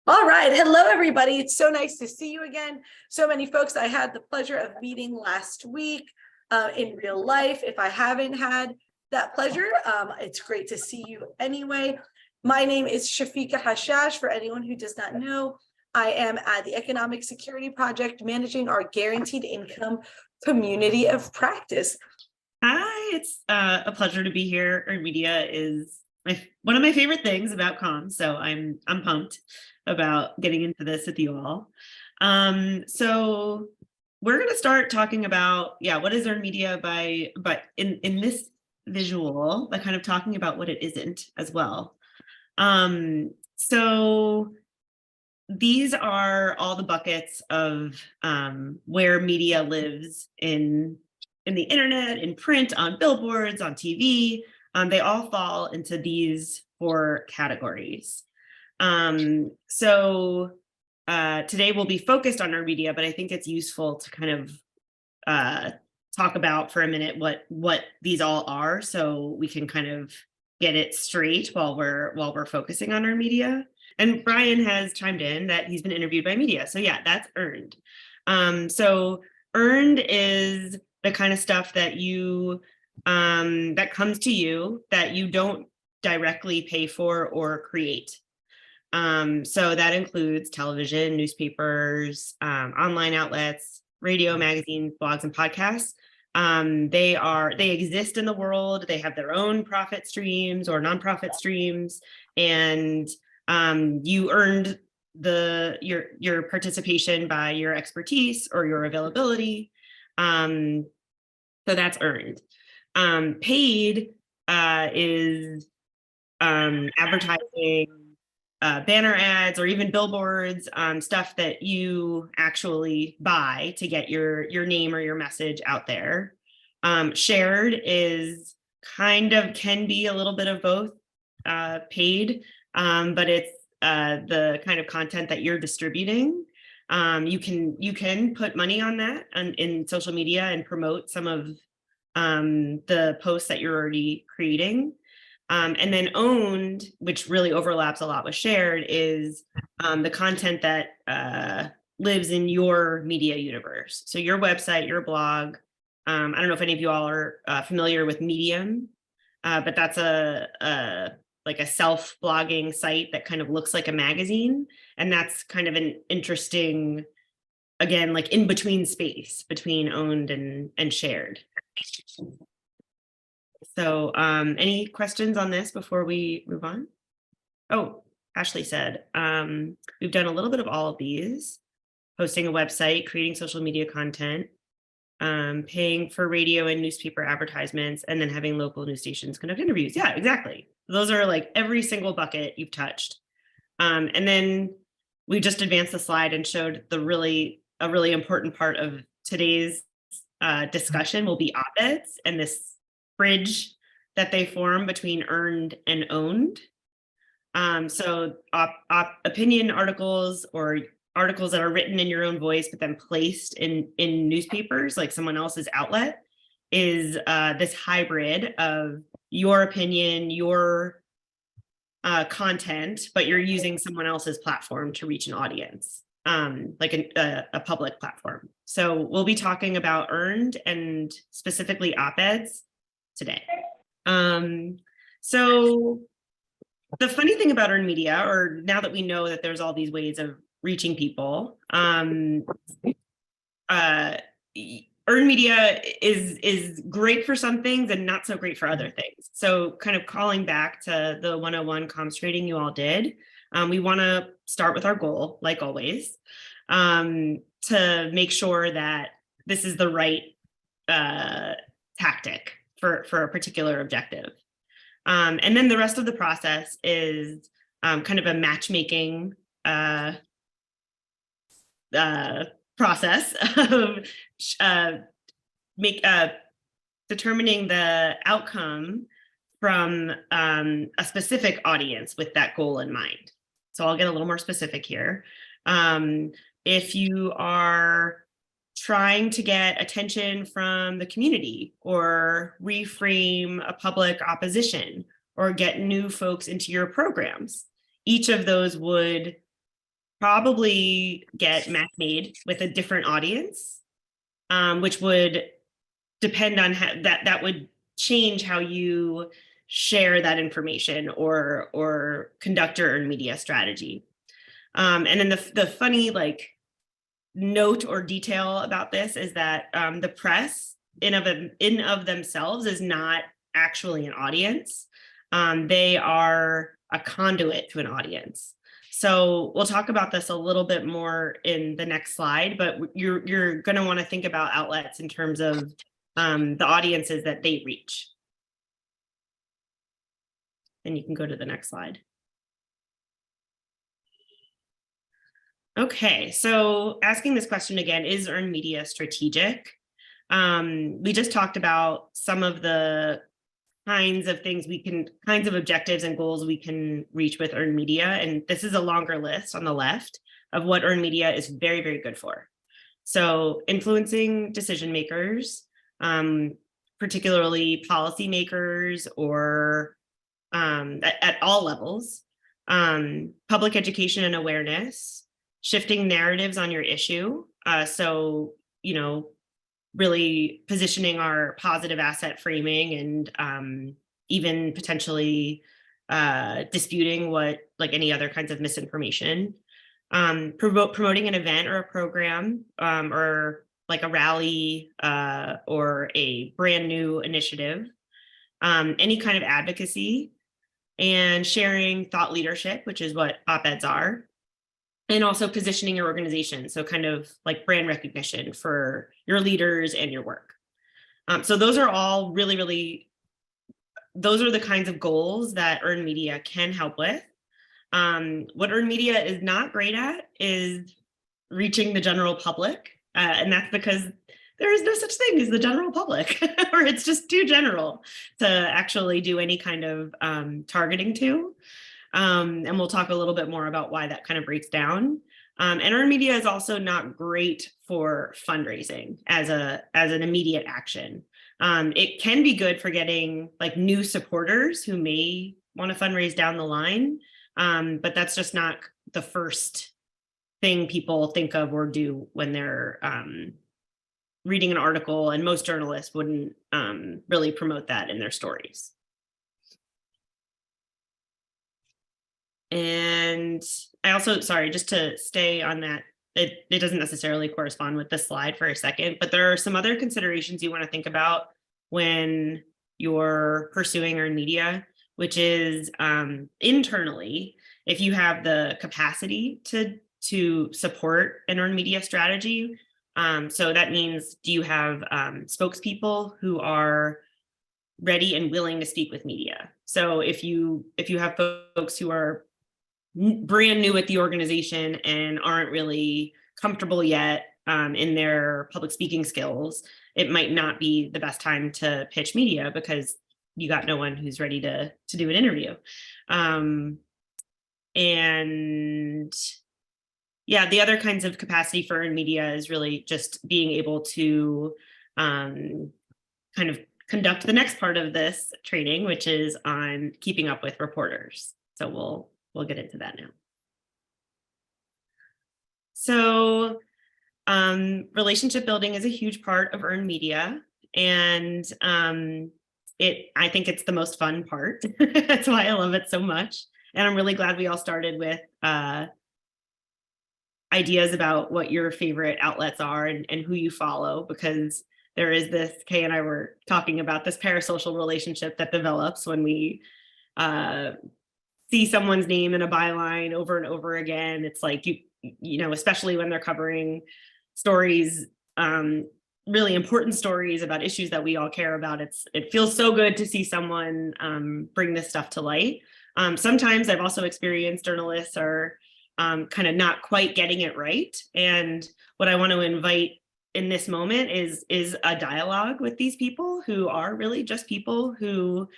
All right. Hello, everybody. It's so nice to see you again. So many folks I had the pleasure of meeting last week in real life. If I haven't had that pleasure, it's great to see you anyway. My name is Shafika Hashash. For anyone who does not know, I am at the Economic Security Project managing our guaranteed income community of practice. Hi, it's a pleasure to be here. Earned media is one of my favorite things about comms, so I'm pumped about getting into this with you all. So we're going to start talking about what is earned media but in this visual, by kind of talking about what it isn't as well. So these are all the buckets of where media lives in the internet, in print, on billboards, on TV. They all fall into these four categories. So today we'll be focused on our media, but I think it's useful to kind of talk about for a minute what these all are, so we can kind of get it straight while we're focusing on our media. And Brian has chimed in that he's been interviewed by media. So yeah, that's earned. So earned is the kind of stuff that you that comes to you that you don't directly pay for or create. So that includes television, newspapers, online outlets, radio, magazines, blogs, and podcasts. They exist in the world. They have their own profit streams or nonprofit streams, and you earned your participation by your expertise or your availability. So that's earned. Paid is advertising, banner ads, or even billboards, stuff that you actually buy to get your name or your message out there. Shared is can be a little bit of both, paid, but it's the kind of content that you're distributing. You can put money on that in social media and promote some of the posts that you're already creating. And then owned, which really overlaps a lot with shared, is the content that lives in your media universe. So your website, your blog. I don't know if any of you all are familiar with Medium, but that's like a self-blogging site that kind of looks like a magazine. And that's kind of an interesting, again, like in between space between owned and shared. So any questions on this before we move on? Oh, Ashley said, we've done a little bit of all of these: hosting a website, creating social media content, paying for radio and newspaper advertisements, and then having local news stations conduct interviews. Yeah, exactly. Those are like every single bucket you've touched. And then we just advanced the slide and showed a really important part of today's discussion will be op-eds and this bridge that they form between earned and owned. So opinion articles or articles that are written in your own voice but then placed in newspapers, like someone else's outlet, is this hybrid of your opinion, your content, but you're using someone else's platform to reach an audience, like a public platform. So we'll be talking about earned and specifically op-eds today. So the funny thing about earned media, or now that we know that there's all these ways of reaching people, earned media is great for some things and not so great for other things. So kind of calling back to the 101 comms trading you all did, we want to start with our goal, like always, to make sure that this is the right tactic for a particular objective. And then the rest of the process is kind of a matchmaking process of determining the outcome from a specific audience with that goal in mind. So I'll get a little more specific here. If you are trying to get attention from the community, or reframe a public opposition, or get new folks into your programs, each of those would probably get match made with a different audience, which would depend on how that would change how you share that information or conduct your earned media strategy. And then the funny like note or detail about this is that the press in of themselves is not actually an audience. They are a conduit to an audience. So we'll talk about this a little bit more in the next slide, but you're going to want to think about outlets in terms of the audiences that they reach. And you can go to the next slide. Okay, so asking this question again, is earned media strategic? We just talked about some of the kinds of objectives and goals we can reach with earned media. And this is a longer list on the left of what earned media is very, very good for. So influencing decision makers, particularly policymakers or at all levels, public education and awareness, shifting narratives on your issue. So, really positioning our positive asset framing and even potentially disputing what like any other kinds of misinformation. Promoting an event or a program or like a rally or a brand new initiative. Any kind of advocacy and sharing thought leadership, which is what op-eds are. And also positioning your organization. So kind of like brand recognition for your leaders and your work. So those are all really, those are the kinds of goals that earned media can help with. What earned media is not great at is reaching the general public. And that's because there is no such thing as the general public, or it's just too general to actually do any kind of targeting to. And we'll talk a little bit more about why that kind of breaks down. And earned media is also not great for fundraising as an immediate action. It can be good for getting like new supporters who may want to fundraise down the line, but that's just not the first thing people think of or do when they're reading an article, and most journalists wouldn't really promote that in their stories. And I also, sorry, just to stay on that, it doesn't necessarily correspond with this slide for a second, but there are some other considerations you want to think about when you're pursuing earned media, which is internally, if you have the capacity to support an earned media strategy. So that means, do you have spokespeople who are ready and willing to speak with media? So if you have folks who are brand new at the organization and aren't really comfortable yet in their public speaking skills, it might not be the best time to pitch media because you got no one who's ready to do an interview. And yeah, the other kinds of capacity for earned media is really just being able to kind of conduct the next part of this training, which is on keeping up with reporters. So we'll get into that now. So relationship building is a huge part of earned media, and I think it's the most fun part. That's why I love it so much. And I'm really glad we all started with ideas about what your favorite outlets are and who you follow, because there is this, Kay and I were talking about this parasocial relationship that develops when we see someone's name in a byline over and over again. It's like, you know, especially when they're covering stories, really important stories about issues that we all care about. It feels so good to see someone bring this stuff to light. Sometimes I've also experienced journalists are kind of not quite getting it right. And what I want to invite in this moment is a dialogue with these people who are really just people who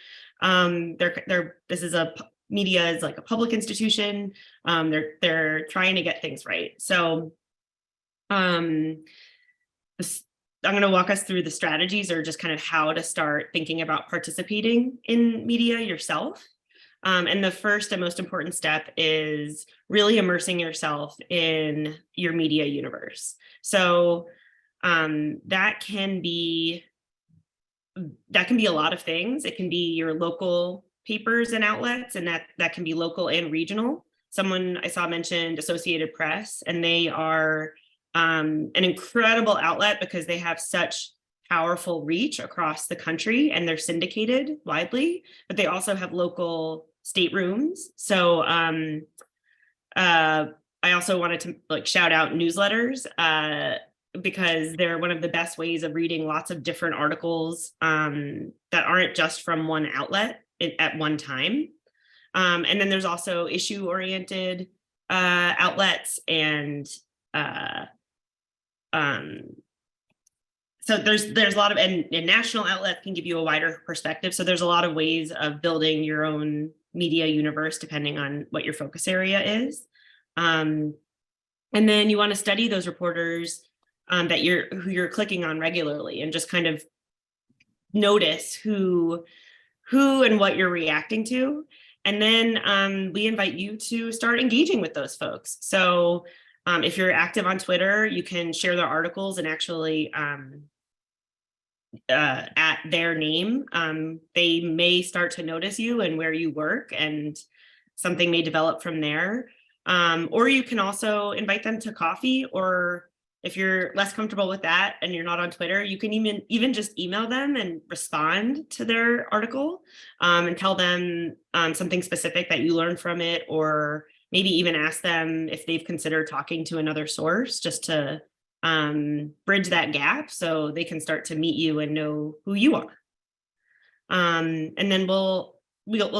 media is like a public institution. They're trying to get things right. So I'm going to walk us through the strategies, or just kind of how to start thinking about participating in media yourself. And the first and most important step is really immersing yourself in your media universe. So that can be a lot of things. It can be your local papers and outlets, and that can be local and regional. Someone I saw mentioned Associated Press, and they are an incredible outlet because they have such powerful reach across the country, and they're syndicated widely, but they also have local staterooms. So I also wanted to shout out newsletters because they're one of the best ways of reading lots of different articles that aren't just from one outlet at one time. And then there's also issue-oriented outlets, and so there's a lot of, and national outlets can give you a wider perspective. So there's a lot of ways of building your own media universe depending on what your focus area is. And then you want to study those reporters who you're clicking on regularly, and just kind of notice who and what you're reacting to. And then we invite you to start engaging with those folks. So if you're active on Twitter, you can share their articles and actually at their name. They may start to notice you and where you work, and something may develop from there. Or you can also invite them to coffee, or if you're less comfortable with that and you're not on Twitter, you can even just email them and respond to their article and tell them something specific that you learned from it, or maybe even ask them if they've considered talking to another source, just to bridge that gap so they can start to meet you and know who you are. And then we'll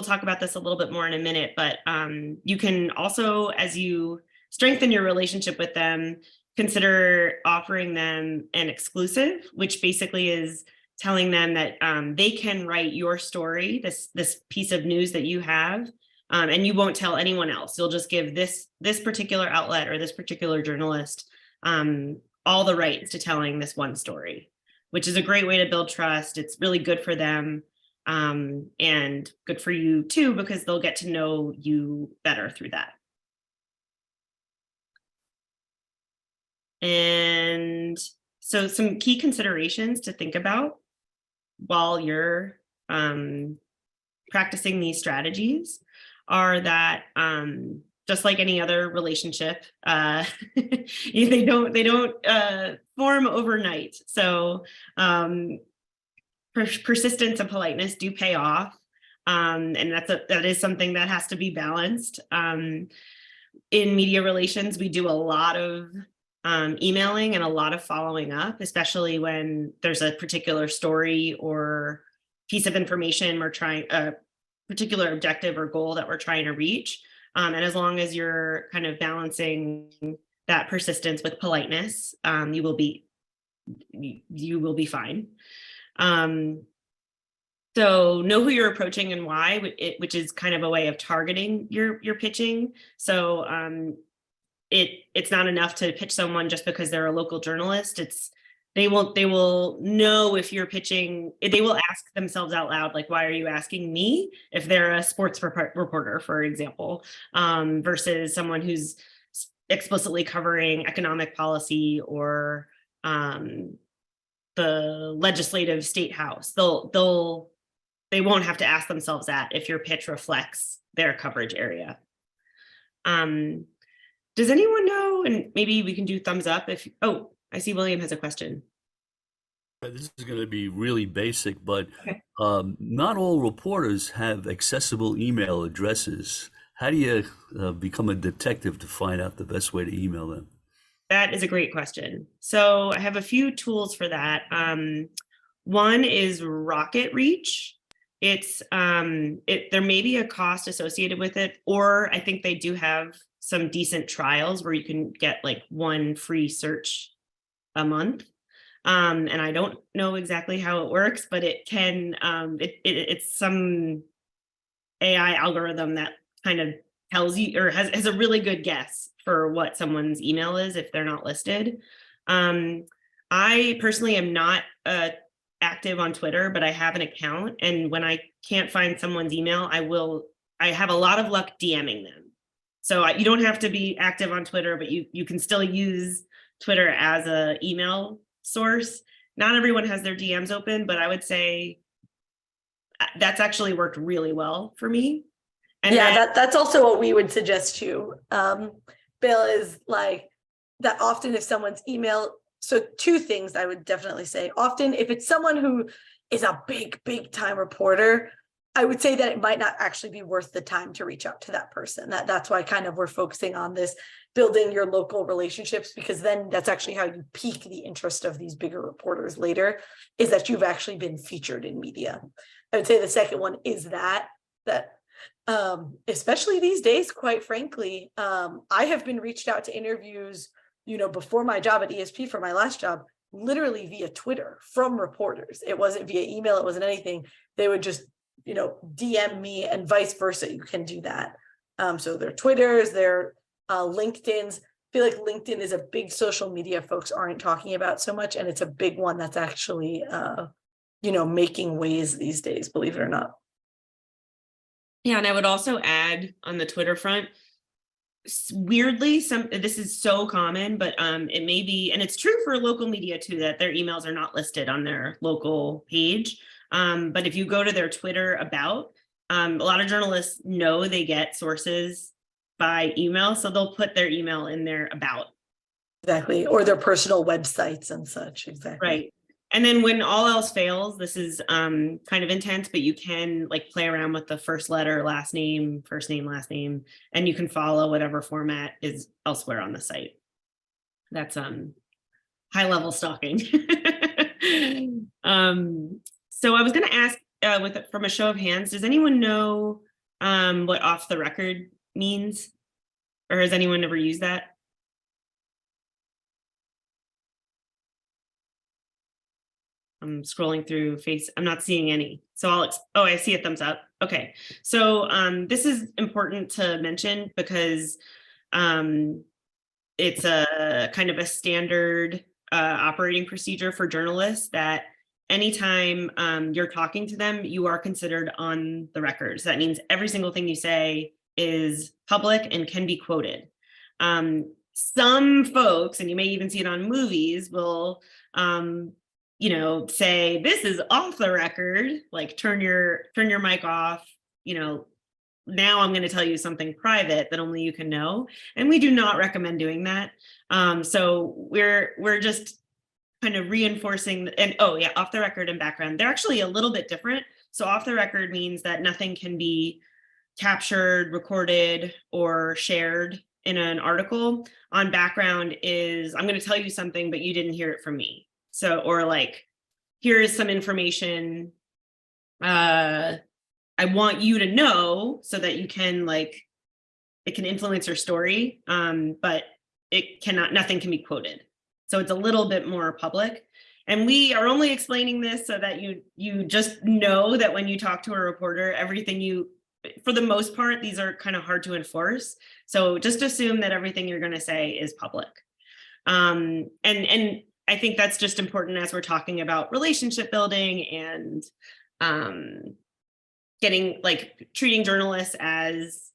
talk about this a little bit more in a minute, but you can also, as you strengthen your relationship with them, consider offering them an exclusive, which basically is telling them that they can write your story, this piece of news that you have, and you won't tell anyone else. You'll just give this particular outlet or this particular journalist all the rights to telling this one story, which is a great way to build trust. It's really good for them. And good for you too, because they'll get to know you better through that. And so some key considerations to think about while you're practicing these strategies are that just like any other relationship, they don't form overnight. So persistence and politeness do pay off. And that is something that has to be balanced. In media relations, we do a lot of emailing and a lot of following up, especially when there's a particular story or piece of information we're trying, a particular objective or goal that we're trying to reach. And as long as you're kind of balancing that persistence with politeness, you will be fine. So know who you're approaching and why, which is kind of a way of targeting your pitching. So it's not enough to pitch someone just because they're a local journalist. They will know if you're pitching. They will ask themselves out loud, like, why are you asking me? If they're a sports reporter, for example, versus someone who's explicitly covering economic policy or the legislative state house. They won't have to ask themselves that if your pitch reflects their coverage area. Does anyone know? And maybe we can do thumbs up if, oh, I see William has a question. This is going to be really basic, but Okay. not all reporters have accessible email addresses. How do you become a detective to find out the best way to email them? That is a great question. So I have a few tools for that. One is Rocket Reach. It's there may be a cost associated with it, or I think they do have some decent trials where you can get like one free search a month. And I don't know exactly how it works, but it can it's some AI algorithm that kind of tells you, or has a really good guess for what someone's email is if they're not listed. I personally am not active on Twitter, but I have an account, and when I can't find someone's email, I will I have a lot of luck DMing them. So you don't have to be active on Twitter, but you can still use Twitter as a email source. Not everyone has their DMs open, but I would say that's actually worked really well for me. And yeah, then, that's also what we would suggest too. Bill, is like that often if someone's email, so two things I would definitely say. Often if it's someone who is a big time reporter, I would say that it might not actually be worth the time to reach out to that person. That's why kind of we're focusing on this, building your local relationships, because then that's actually how you pique the interest of these bigger reporters later, is that you've actually been featured in media. I would say the second one is that especially these days, quite frankly, I have been reached out to interviews, before my job at ESP for my last job, literally via Twitter from reporters. It wasn't via email, it wasn't anything. They would just, DM me, and vice versa. You can do that. So their Twitters, their LinkedIn's. I feel like LinkedIn is a big social media folks aren't talking about so much, and it's a big one that's actually, making waves these days, believe it or not. yeah, and I would also add on the Twitter front, weirdly, this is so common, but it may be, and it's true for local media too, that their emails are not listed on their local page. But if you go to their Twitter about, a lot of journalists know they get sources by email, so they'll put their email in their about. Exactly, or their personal websites and such. Exactly. Right. And then when all else fails, this is kind of intense, but you can like play around with the first letter, last name, last name, and you can follow whatever format is elsewhere on the site. That's high level stalking. So I was going to ask from a show of hands, does anyone know what off the record means? Or has anyone ever used that? I'm scrolling through I'm not seeing any. So I see a thumbs up. Okay. So this is important to mention because it's a kind of a standard operating procedure for journalists that anytime you're talking to them, you are considered on the record. So that means every single thing you say is public and can be quoted. Some folks, and you may even see it on movies, will say this is off the record, like turn your mic off, now I'm going to tell you something private that only you can know. And we do not recommend doing that. So we're just kind of reinforcing, and off the record and background, they're actually a little bit different. So off the record means that nothing can be captured, recorded, or shared in an article. On background is, I'm going to tell you something, but you didn't hear it from me. So, or like, here is some information I want you to know so that you can it can influence your story, but nothing can be quoted. So it's a little bit more public. And we are only explaining this so that you just know that when you talk to a reporter, for the most part, these are kind of hard to enforce. So just assume that everything you're going to say is public. And I think that's just important as we're talking about relationship building and treating journalists as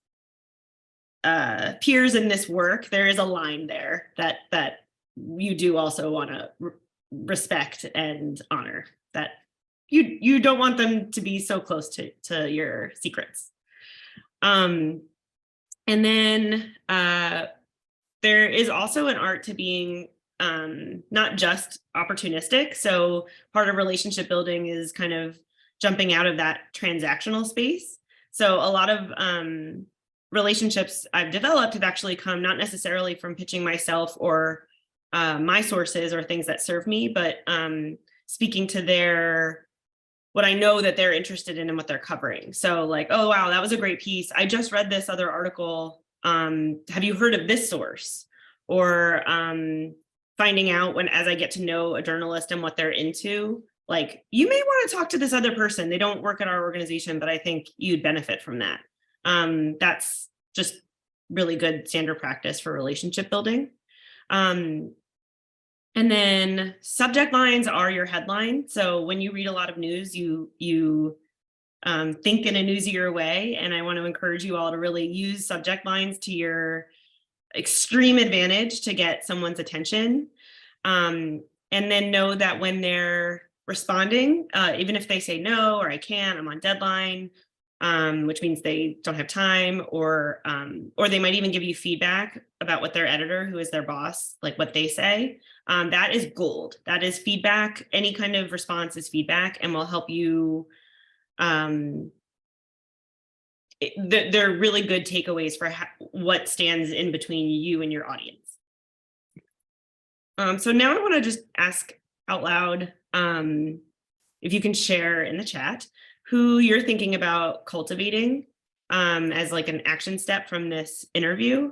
peers in this work. There is a line there that you do also want to respect and honor, that you don't want them to be so close to your secrets. And then there is also an art to being not just opportunistic. So part of relationship building is kind of jumping out of that transactional space. So a lot of relationships I've developed have actually come not necessarily from pitching myself or my sources or things that serve me, but speaking to what I know that they're interested in and what they're covering. So like, oh, wow, that was a great piece. I just read this other article. Have you heard of this source? Or finding out as I get to know a journalist and what they're into, like, you may want to talk to this other person. They don't work at our organization, but I think you'd benefit from that. That's just really good standard practice for relationship building. And then subject lines are your headline. So when you read a lot of news, you think in a newsier way. And I want to encourage you all to really use subject lines to your extreme advantage to get someone's attention. And then know that when they're responding, even if they say no, or I can't, I'm on deadline, which means they don't have time, or they might even give you feedback about what their editor, who is their boss, like what they say. That is gold. That is feedback. Any kind of response is feedback and will help you. They're really good takeaways for what stands in between you and your audience. So now I want to just ask out loud, if you can share in the chat who you're thinking about cultivating as like an action step from this interview.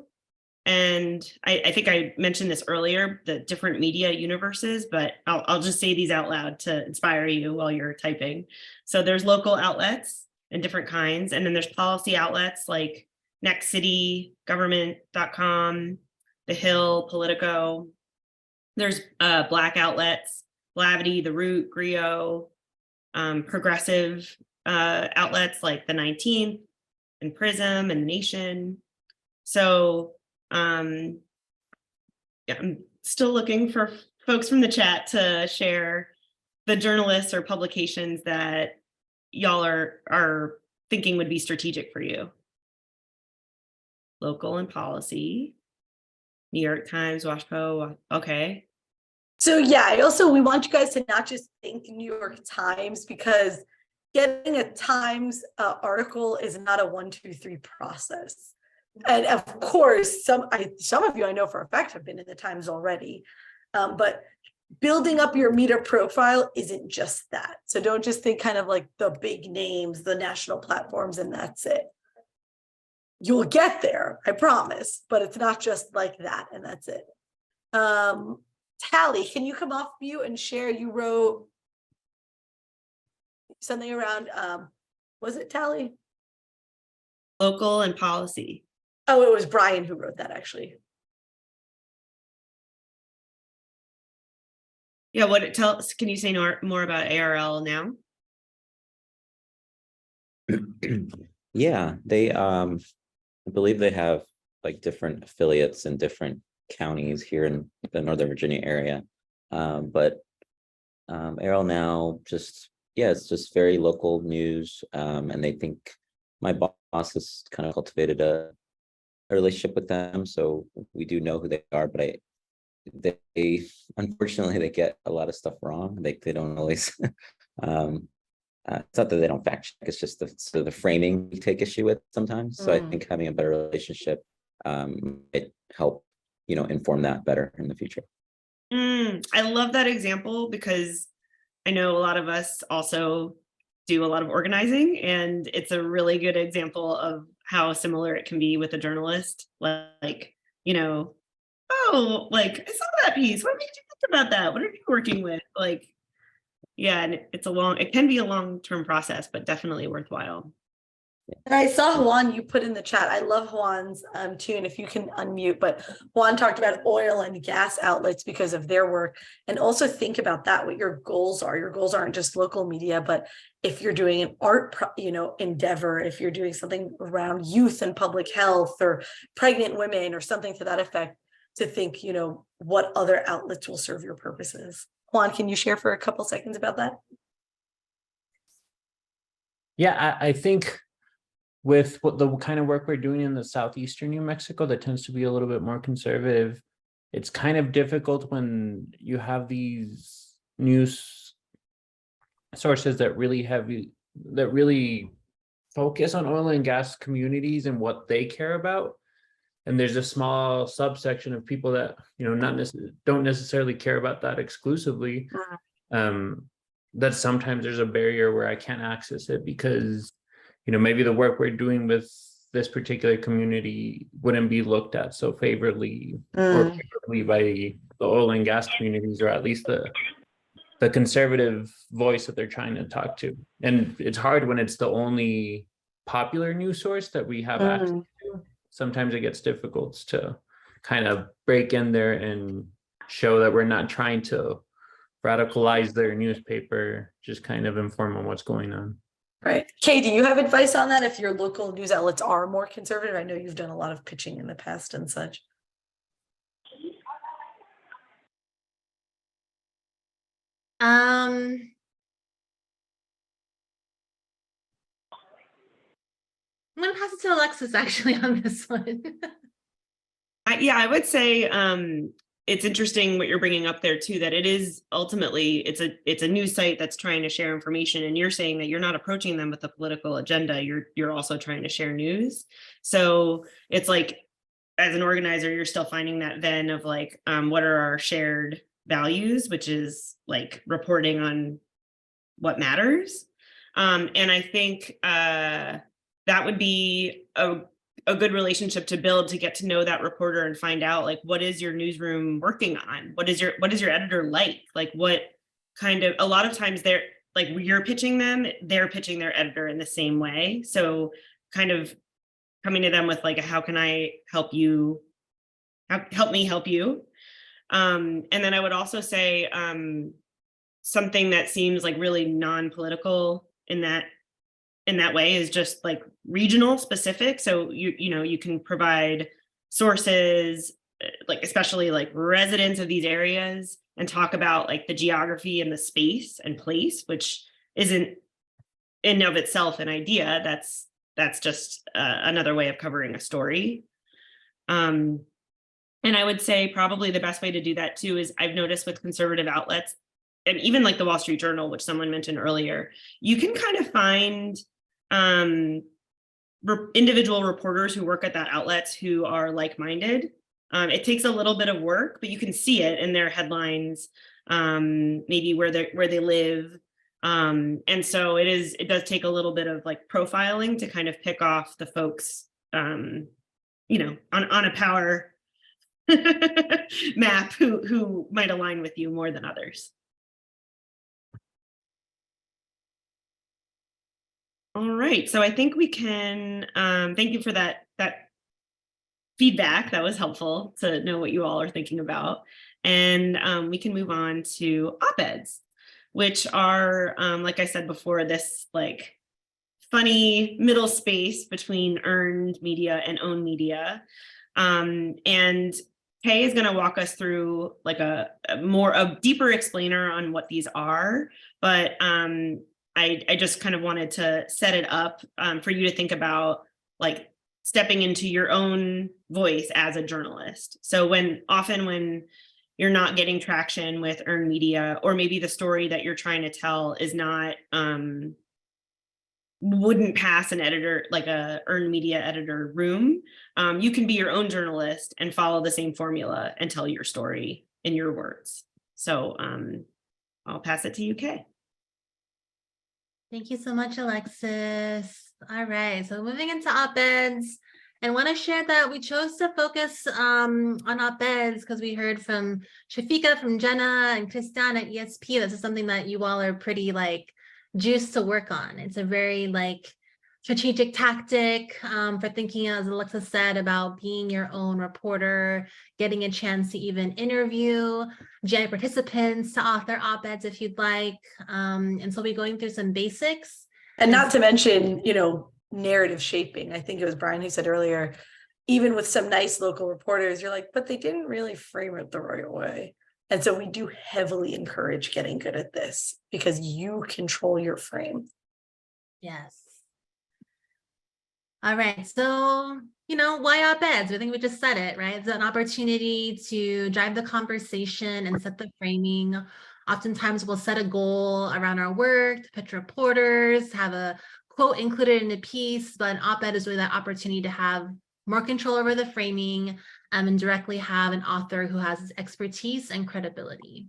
And I think I mentioned this earlier, the different media universes, but I'll just say these out loud to inspire you while you're typing. So there's local outlets and different kinds. And then there's policy outlets like Next City, government.com, The Hill, Politico. There's Black outlets, Blavity, The Root, Grio, progressive outlets like the 19th and Prism and The Nation. So yeah, I'm still looking for folks from the chat to share the journalists or publications that y'all are thinking would be strategic for you. Local and policy, New York Times, WashPo, okay. So yeah, we want you guys to not just think New York Times, because getting a Times article is not a 1, 2, 3 process. And of course, some of you I know for a fact have been in the Times already, but building up your media profile isn't just that. So don't just think kind of like the big names, the national platforms, and that's it. You'll get there, I promise, but it's not just like that and that's it. Tally, can you come off mute and share? You wrote something around, was it Tally? Local and policy. Oh, it was Brian who wrote that actually. Yeah, can you say more about ARL now? Yeah, they I believe they have like different affiliates in different counties here in the Northern Virginia area. But ARL now it's just very local news. And they think my boss has kind of cultivated a relationship with them. So we do know who they are, but they unfortunately they get a lot of stuff wrong. They don't always it's not that they don't fact check, it's just the framing we take issue with sometimes. So I think having a better relationship it help inform that better in the future. I love that example because I know a lot of us also do a lot of organizing, and it's a really good example of how similar it can be with a journalist. Like, oh, like I saw that piece. What made you think about that? What are you working with? Like, yeah, and it can be a long-term process, but definitely worthwhile. And I saw Juan, you put in the chat. I love Juan's tune, if you can unmute, but Juan talked about oil and gas outlets because of their work. And also think about that, what your goals are. Your goals aren't just local media, but if you're doing an art, endeavor, if you're doing something around youth and public health or pregnant women or something to that effect, to think, what other outlets will serve your purposes. Juan, can you share for a couple seconds about that? Yeah, I think with what the kind of work we're doing in the southeastern New Mexico that tends to be a little bit more conservative, it's kind of difficult when you have these news sources that really focus on oil and gas communities and what they care about. And there's a small subsection of people that don't necessarily care about that exclusively. That sometimes there's a barrier where I can't access it because maybe the work we're doing with this particular community wouldn't be looked at so favorably or favorably by the oil and gas communities, or at least the conservative voice that they're trying to talk to. And it's hard when it's the only popular news source that we have access to. Sometimes it gets difficult to kind of break in there and show that we're not trying to radicalize their newspaper, just kind of inform on what's going on. Right. Kay, do you have advice on that if your local news outlets are more conservative? I know you've done a lot of pitching in the past and such. I'm gonna pass it to Alexis actually on this one. Yeah, I would say it's interesting what you're bringing up there too, that it is ultimately it's a news site that's trying to share information, and you're saying that you're not approaching them with a political agenda. You're also trying to share news. So it's like, as an organizer, you're still finding that Venn of like, what are our shared values, which is like reporting on what matters. And I think that would be a good relationship to build, to get to know that reporter and find out like, what is your newsroom working on? What is your editor like? Like, what kind of, a lot of times they're like, you're pitching them, they're pitching their editor in the same way. So kind of coming to them with like, how can I help you? Help me help you. And then I would also say something that seems like really non-political in that way is just like regional specific. So you can provide sources, like especially like residents of these areas, and talk about like the geography and the space and place, which isn't in and of itself an idea. That's just another way of covering a story. And I would say probably the best way to do that too is, I've noticed with conservative outlets, and even like the Wall Street Journal, which someone mentioned earlier, you can kind of find individual reporters who work at that outlets who are like-minded. It takes a little bit of work, but you can see it in their headlines, maybe where they live. And so it does take a little bit of like profiling to kind of pick off the folks, on a power map who might align with you more than others. All right, so I think we can, thank you for that feedback. That was helpful to know what you all are thinking about. And we can move on to op-eds, which are, like I said before, this like funny middle space between earned media and owned media. And Kay is going to walk us through like a deeper explainer on what these are, but I just kind of wanted to set it up for you to think about like stepping into your own voice as a journalist. So often when you're not getting traction with earned media, or maybe the story that you're trying to tell is not, wouldn't pass an editor, like a earned media editor room, you can be your own journalist and follow the same formula and tell your story in your words. So I'll pass it to you, Kay. Thank you so much, Alexis. All right, so moving into op-eds, and want to share that we chose to focus on op-eds because we heard from Shafika, from Jenna, and Christian at ESP. This is something that you all are pretty like juiced to work on. It's a very like strategic tactic for thinking, as Alexa said, about being your own reporter, getting a chance to even interview GI participants to author op-eds if you'd like. And so we're going through some basics. And not to mention, narrative shaping. I think it was Brian who said earlier, even with some nice local reporters, you're like, but they didn't really frame it the right way. And so we do heavily encourage getting good at this because you control your frame. Yes. All right, so, why op-eds? I think we just said it, right? It's an opportunity to drive the conversation and set the framing. Oftentimes we'll set a goal around our work, to pitch reporters, have a quote included in the piece, but an op-ed is really that opportunity to have more control over the framing and directly have an author who has expertise and credibility.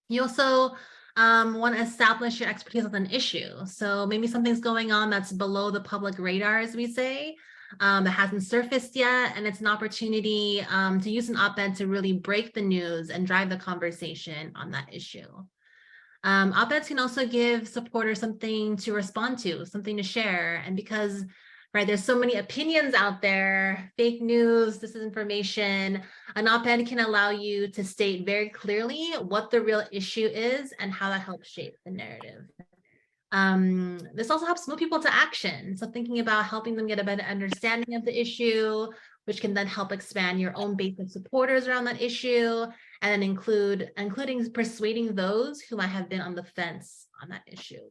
You also want to establish your expertise on an issue. So maybe something's going on that's below the public radar, as we say, that hasn't surfaced yet. And it's an opportunity to use an op-ed to really break the news and drive the conversation on that issue. Op-eds can also give supporters something to respond to, something to share. And because there's so many opinions out there, fake news, disinformation, an op-ed can allow you to state very clearly what the real issue is and how that helps shape the narrative. This also helps move people to action. So thinking about helping them get a better understanding of the issue, which can then help expand your own base of supporters around that issue, and then including persuading those who might have been on the fence on that issue.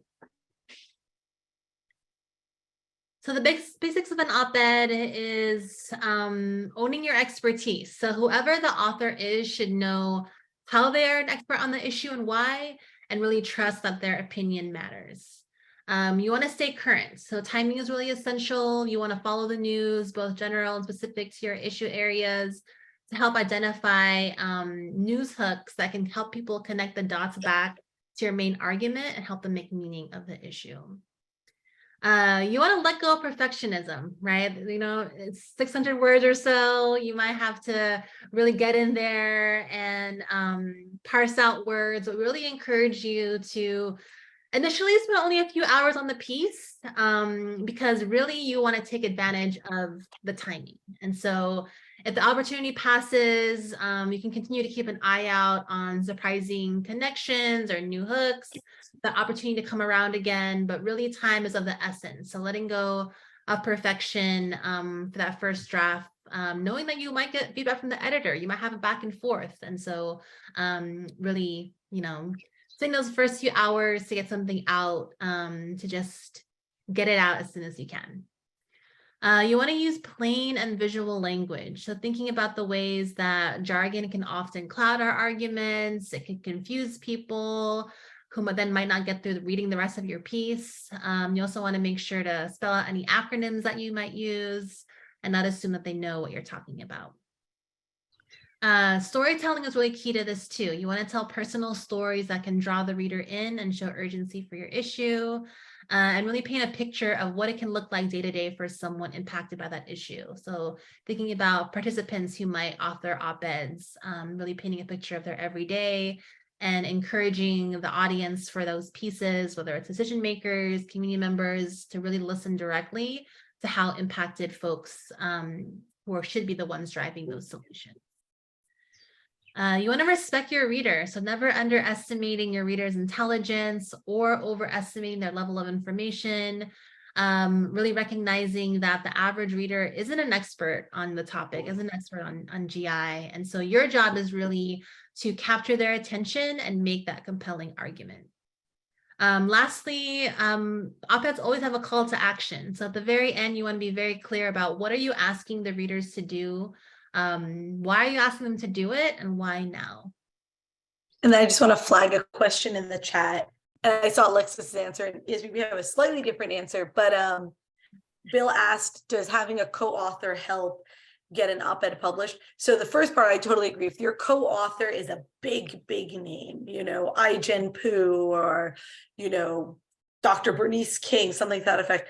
So the basics of an op-ed is owning your expertise. So whoever the author is should know how they are an expert on the issue and why, and really trust that their opinion matters. You want to stay current. So timing is really essential. You want to follow the news, both general and specific to your issue areas, to help identify news hooks that can help people connect the dots back to your main argument and help them make meaning of the issue. You want to let go of perfectionism, right? You know, it's 600 words or so. You might have to really get in there and parse out words. But we really encourage you to initially spend only a few hours on the piece because really you want to take advantage of the timing. And so if the opportunity passes, you can continue to keep an eye out on surprising connections or new hooks, the opportunity to come around again, but really time is of the essence. So letting go of perfection for that first draft, knowing that you might get feedback from the editor, you might have a back and forth. And so really, you know, spend those first few hours to get something out, to just get it out as soon as you can. You want to use plain and visual language. So thinking about the ways that jargon can often cloud our arguments, it can confuse people who then might not get through reading the rest of your piece. You also want to make sure to spell out any acronyms that you might use and not assume that they know what you're talking about. Storytelling is really key to this too. You want to tell personal stories that can draw the reader in and show urgency for your issue, and really paint a picture of what it can look like day to day for someone impacted by that issue. So thinking about participants who might author op-eds, really painting a picture of their everyday and encouraging the audience for those pieces, whether it's decision makers, community members, to really listen directly to how impacted folks who should be the ones driving those solutions. You want to respect your reader, so never underestimating your reader's intelligence or overestimating their level of information. Really recognizing that the average reader isn't an expert on the topic, isn't an expert on GI. And so your job is really to capture their attention and make that compelling argument. Lastly, op-eds always have a call to action. So at the very end, you want to be very clear about what are you asking the readers to do? Why are you asking them to do it and why now? And then I just want to flag a question in the chat. And I saw Alexis's answer, and we have a slightly different answer, but Bill asked, does having a co-author help get an op-ed published? So the first part, I totally agree. If your co-author is a big name, you know, I-Jen Poo or, you know, Dr. Bernice King, something to that effect,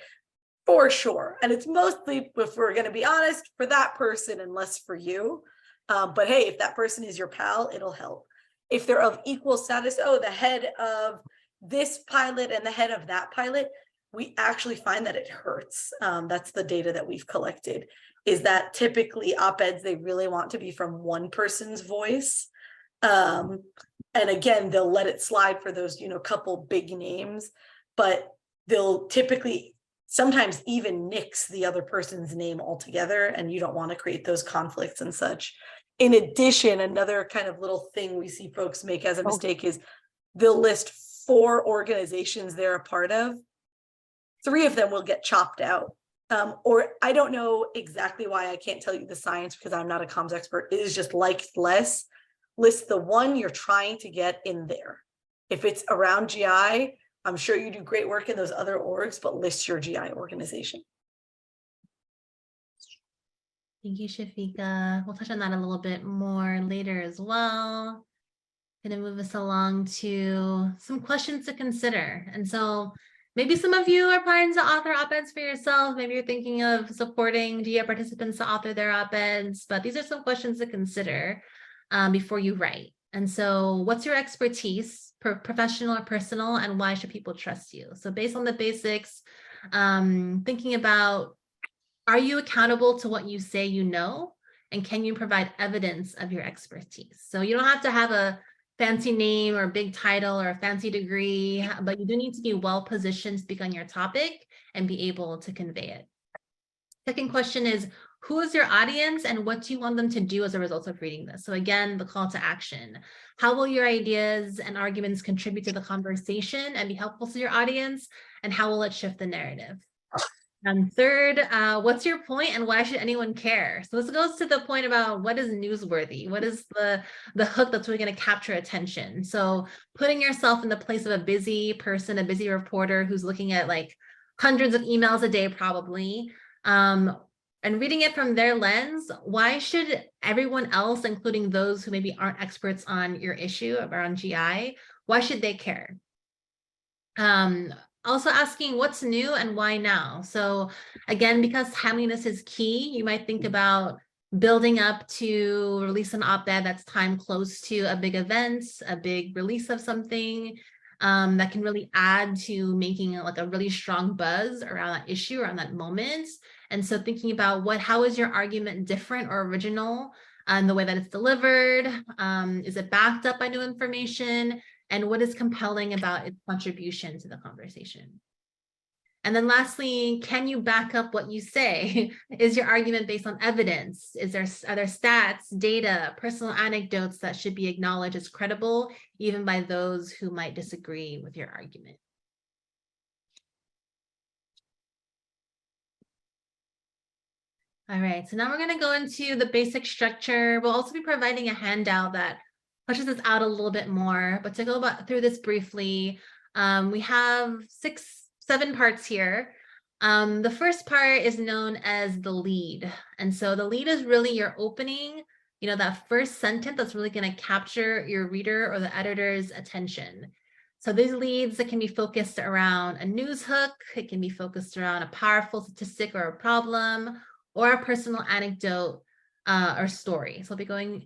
for sure. And it's mostly, if we're going to be honest, for that person and less for you. But hey, if that person is your pal, it'll help. If they're of equal status, oh, the head of this pilot and the head of that pilot, we actually find that it hurts. That's the data that we've collected, is that typically op-eds, they really want to be from one person's voice. And again, they'll let it slide for those, you know, couple big names, but they'll typically sometimes even nix the other person's name altogether, and you don't want to create those conflicts and such. In addition, another kind of little thing we see folks make as a mistake is they'll list 4 organizations they're a part of. 3 of them will get chopped out. Or I don't know exactly why, I can't tell you the science because I'm not a comms expert. It is just like less. List the one you're trying to get in there. If it's around GI, I'm sure you do great work in those other orgs, but list your GI organization. Thank you, Shafika. We'll touch on that a little bit more later as well. Going to move us along to some questions to consider. And so maybe some of you are planning to author op-eds for yourself. Maybe you're thinking of supporting GI participants to author their op-eds, but these are some questions to consider before you write. And so what's your expertise, professional or personal, and why should people trust you? So based on the basics, thinking about, are you accountable to what you say you know? And can you provide evidence of your expertise? So you don't have to have a fancy name or big title or a fancy degree, but you do need to be well positioned to speak on your topic and be able to convey it. Second question is, who is your audience and what do you want them to do as a result of reading this? So again, the call to action. How will your ideas and arguments contribute to the conversation and be helpful to your audience? And how will it shift the narrative? And third, what's your point and why should anyone care? So this goes to the point about what is newsworthy? What is the hook that's really going to capture attention? So putting yourself in the place of a busy person, a busy reporter who's looking at like hundreds of emails a day probably, and reading it from their lens, why should everyone else, including those who maybe aren't experts on your issue around GI, why should they care? Also asking what's new and why now? So again, because timeliness is key, you might think about building up to release an op-ed that's timed close to a big event, a big release of something that can really add to making like a really strong buzz around that issue, around that moment. And so thinking about how is your argument different or original in the way that it's delivered? Is it backed up by new information? And what is compelling about its contribution to the conversation? And then lastly, can you back up what you say? Is your argument based on evidence? Are there stats, data, personal anecdotes that should be acknowledged as credible, even by those who might disagree with your argument? All right, so now we're going to go into the basic structure. We'll also be providing a handout that pushes this out a little bit more, but to go through this briefly, we have 7 parts here. The first part is known as the lead. And so the lead is really your opening, that first sentence that's really going to capture your reader or the editor's attention. So these leads that can be focused around a news hook, it can be focused around a powerful statistic or a problem, or a personal anecdote or story. So I'll be going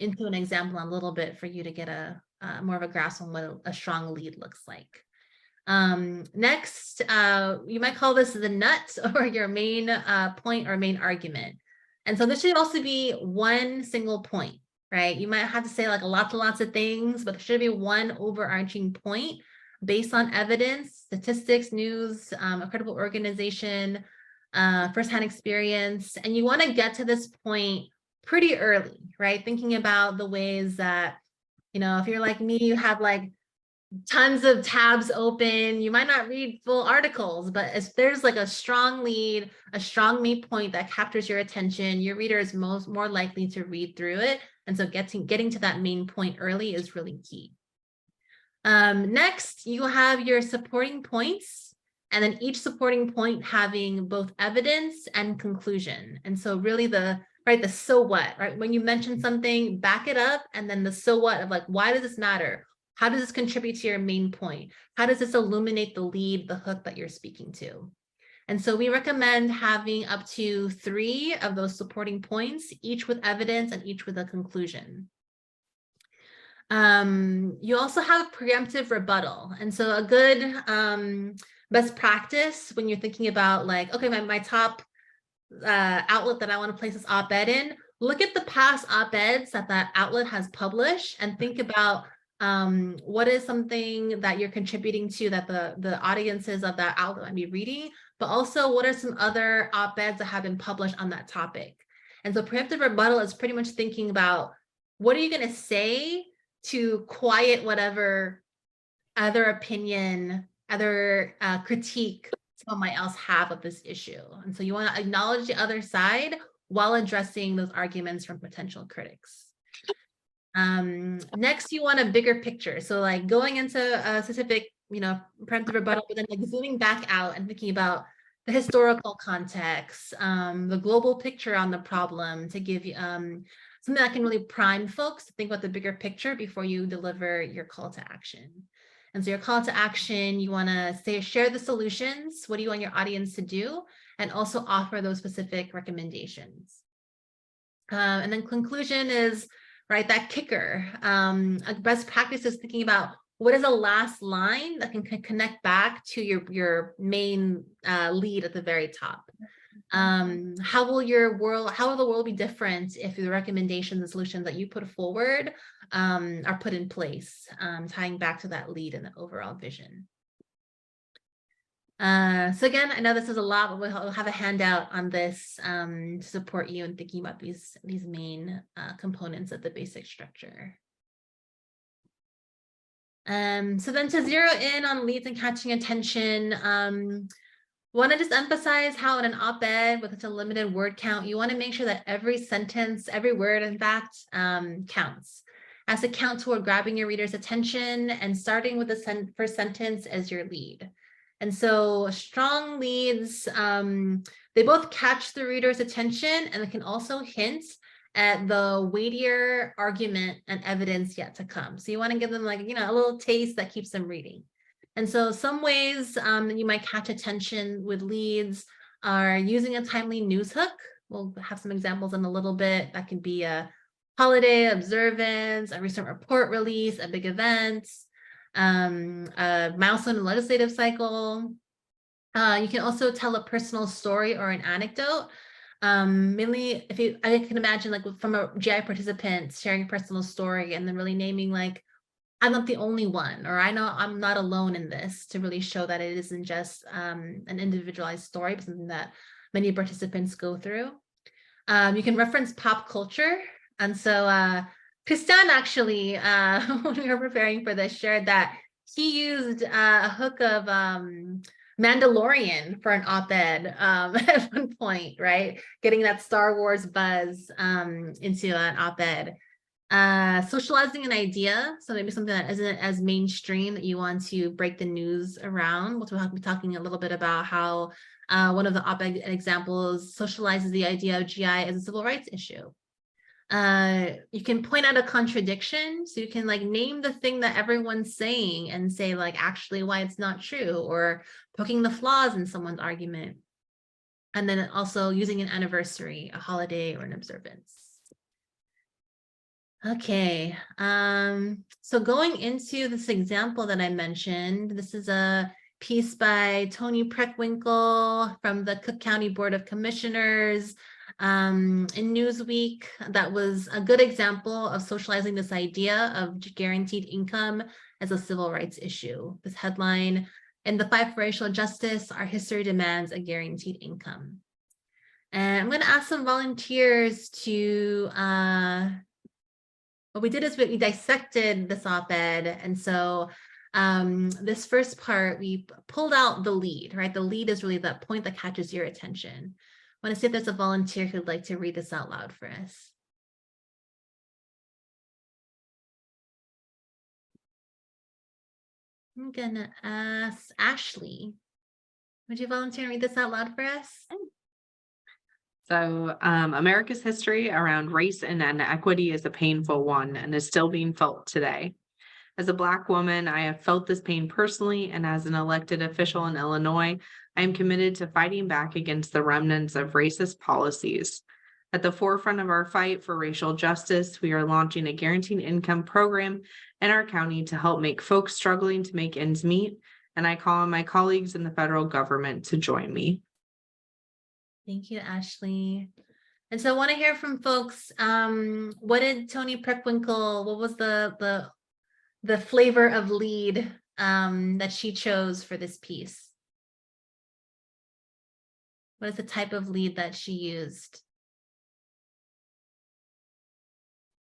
into an example in a little bit for you to get a more of a grasp on what a strong lead looks like. Next, you might call this the nut or your main point or main argument. And so this should also be one single point, right? You might have to say like lots and lots of things, but there should be one overarching point based on evidence, statistics, news, a credible organization, firsthand experience, and you want to get to this point pretty early, right? Thinking about the ways that, if you're like me, you have like tons of tabs open, you might not read full articles, but if there's like a strong lead, a strong main point that captures your attention, your reader is more likely to read through it. And so getting to that main point early is really key. Next, you have your supporting points. And then each supporting point having both evidence and conclusion. And so really the so what, right? When you mention something, back it up. And then the so what of like, why does this matter? How does this contribute to your main point? How does this illuminate the lead, the hook that you're speaking to? And so we recommend having up to 3 of those supporting points, each with evidence and each with a conclusion. You also have preemptive rebuttal. And so a good best practice when you're thinking about like, okay, my top outlet that I want to place this op-ed in, look at the past op-eds that outlet has published and think about what is something that you're contributing to that the audiences of that outlet might be reading, but also what are some other op-eds that have been published on that topic. And so preemptive rebuttal is pretty much thinking about what are you going to say to quiet whatever other opinion, other critique someone else have of this issue. And so you want to acknowledge the other side while addressing those arguments from potential critics. Next, you want a bigger picture. So like going into a specific, preemptive rebuttal, but then like zooming back out and thinking about the historical context, the global picture on the problem to give you something that can really prime folks to think about the bigger picture before you deliver your call to action. And so your call to action, you want to share the solutions. What do you want your audience to do? And also offer those specific recommendations. And then conclusion is, right, that kicker. A best practice is thinking about what is the last line that can connect back to your main lead at the very top. How will the world be different if the recommendations and solutions that you put forward are put in place, tying back to that lead and the overall vision. So again, I know this is a lot, but we'll have a handout on this to support you in thinking about these main components of the basic structure. So then to zero in on leads and catching attention, want to just emphasize how in an op-ed with such a limited word count, you want to make sure that every sentence, every word, in fact, counts. Has to count toward grabbing your reader's attention and starting with the first sentence as your lead. And so strong leads, they both catch the reader's attention and they can also hint at the weightier argument and evidence yet to come. So you want to give them like, a little taste that keeps them reading. And so some ways that you might catch attention with leads are using a timely news hook. We'll have some examples in a little bit. That can be a holiday observance, a recent report release, a big event, a milestone in the legislative cycle. You can also tell a personal story or an anecdote. Mainly, I can imagine like from a GI participant sharing a personal story and then really naming like, I'm not the only one, or I know I'm not alone in this, to really show that it isn't just an individualized story, but something that many participants go through. You can reference pop culture. And so Christian actually, when we were preparing for this, shared that he used a hook of Mandalorian for an op-ed at one point, right? Getting that Star Wars buzz into an op-ed. Socializing an idea, so maybe something that isn't as mainstream that you want to break the news around. We'll be talking a little bit about how one of the op-ed examples socializes the idea of GI as a civil rights issue. You can point out a contradiction, so you can like name the thing that everyone's saying and say like actually why it's not true, or poking the flaws in someone's argument. And then also using an anniversary, a holiday, or an observance. Okay, so going into this example that I mentioned, this is a piece by Tony Preckwinkle from the Cook County Board of Commissioners in Newsweek. That was a good example of socializing this idea of guaranteed income as a civil rights issue. This headline, "In the fight for racial justice, our history demands a guaranteed income." And I'm going to ask some volunteers to what we did is we dissected this op-ed. And so this first part, we pulled out the lead, right? The lead is really that point that catches your attention. I want to see if there's a volunteer who'd like to read this out loud for us. I'm gonna ask Ashley. Would you volunteer and read this out loud for us? So America's history around race and inequity is a painful one and is still being felt today. As a Black woman, I have felt this pain personally, and as an elected official in Illinois, I am committed to fighting back against the remnants of racist policies. At the forefront of our fight for racial justice, we are launching a guaranteed income program in our county to help make folks struggling to make ends meet, and I call on my colleagues in the federal government to join me. Thank you, Ashley. And so I want to hear from folks. What did Tony Preckwinkle, what was the flavor of lead that she chose for this piece? What is the type of lead that she used?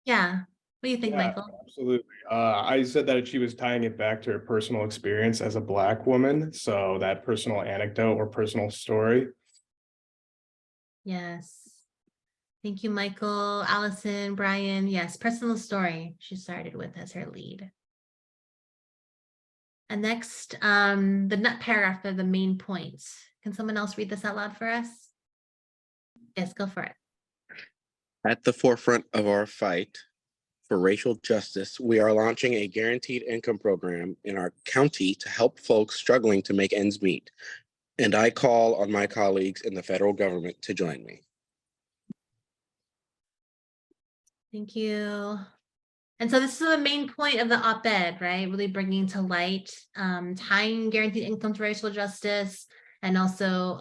Yeah, what do you think, Michael? Absolutely. I said that she was tying it back to her personal experience as a Black woman. So that personal anecdote or personal story. Yes. Thank you, Michael, Allison, Brian. Yes, personal story she started with as her lead. And next, the nut paragraph of the main points. Can someone else read this out loud for us? Yes, go for it. At the forefront of our fight for racial justice, we are launching a guaranteed income program in our county to help folks struggling to make ends meet. And I call on my colleagues in the federal government to join me. Thank you. And so this is the main point of the op-ed, right? Really bringing to light, tying guaranteed income to racial justice and also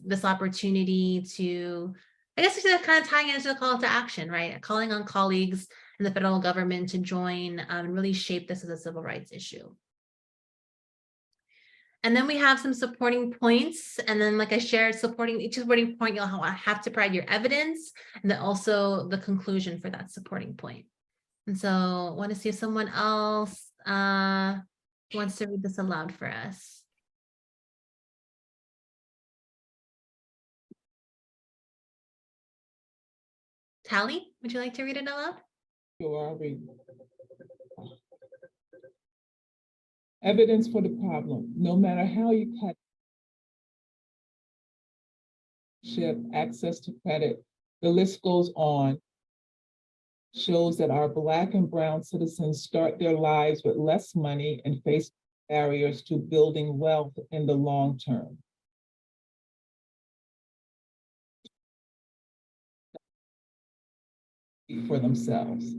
this opportunity to, I guess, kind of tying into the call to action, right? Calling on colleagues in the federal government to join and really shape this as a civil rights issue. And then we have some supporting points. And then, like I shared, each supporting point, you'll have to provide your evidence and then also the conclusion for that supporting point. And so I want to see if someone else wants to read this aloud for us. Tally, would you like to read it aloud? Sure, I'll read. Evidence for the problem. No matter how you cut access to credit, the list goes on, shows that our Black and brown citizens start their lives with less money and face barriers to building wealth in the long term. For themselves.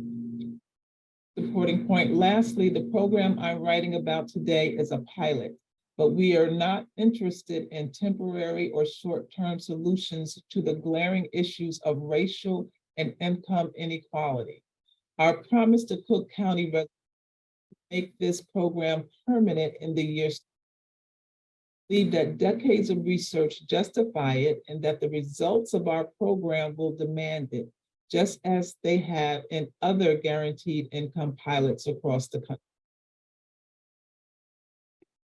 Supporting point. Lastly, the program I'm writing about today is a pilot, but we are not interested in temporary or short-term solutions to the glaring issues of racial and income inequality. Our promise to Cook County residents make this program permanent in the years. Believe that decades of research justify it and that the results of our program will demand it, just as they have in other guaranteed income pilots across the country.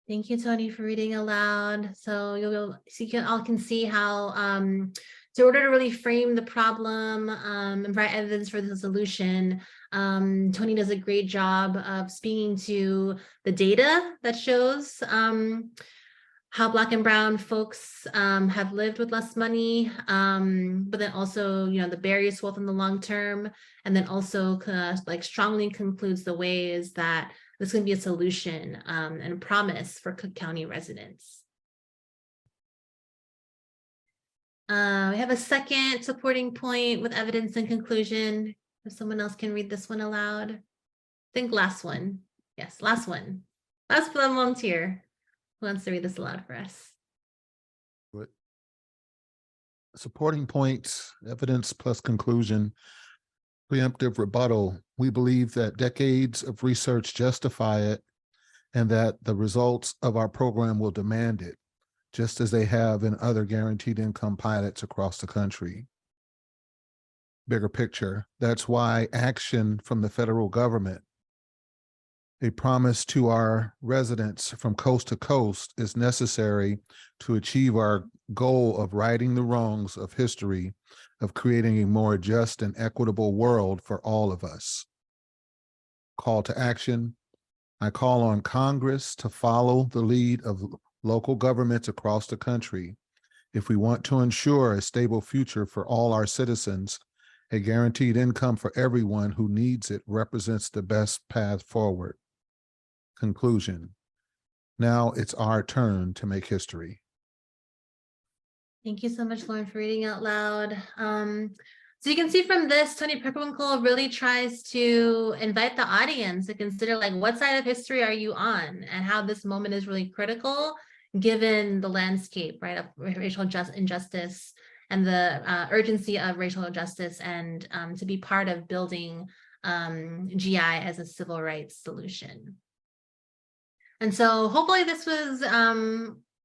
Thank you, Tony, for reading aloud. So you all can see how, so in order to really frame the problem and provide evidence for the solution, Tony does a great job of speaking to the data that shows how Black and brown folks have lived with less money, but then also, the barriers to wealth in the long term, and then also like strongly concludes the ways that this can be a solution and a promise for Cook County residents. We have a second supporting point with evidence and conclusion. If someone else can read this one aloud. I think last one. Yes, last one. Last volunteer. Who wants to read this aloud for us? Supporting points, evidence plus conclusion, preemptive rebuttal. We believe that decades of research justify it and that the results of our program will demand it, just as they have in other guaranteed income pilots across the country. Bigger picture, that's why action from the federal government, a promise to our residents from coast to coast, is necessary to achieve our goal of righting the wrongs of history, of creating a more just and equitable world for all of us. Call to action. I call on Congress to follow the lead of local governments across the country. If we want to ensure a stable future for all our citizens, a guaranteed income for everyone who needs it represents the best path forward. Conclusion. Now it's our turn to make history. Thank you so much, Lauren, for reading out loud. So you can see from this, Tony Perkwinkle really tries to invite the audience to consider, like, what side of history are you on and how this moment is really critical given the landscape, right, of racial injustice and the urgency of racial justice, and to be part of building GI as a civil rights solution. And so hopefully this was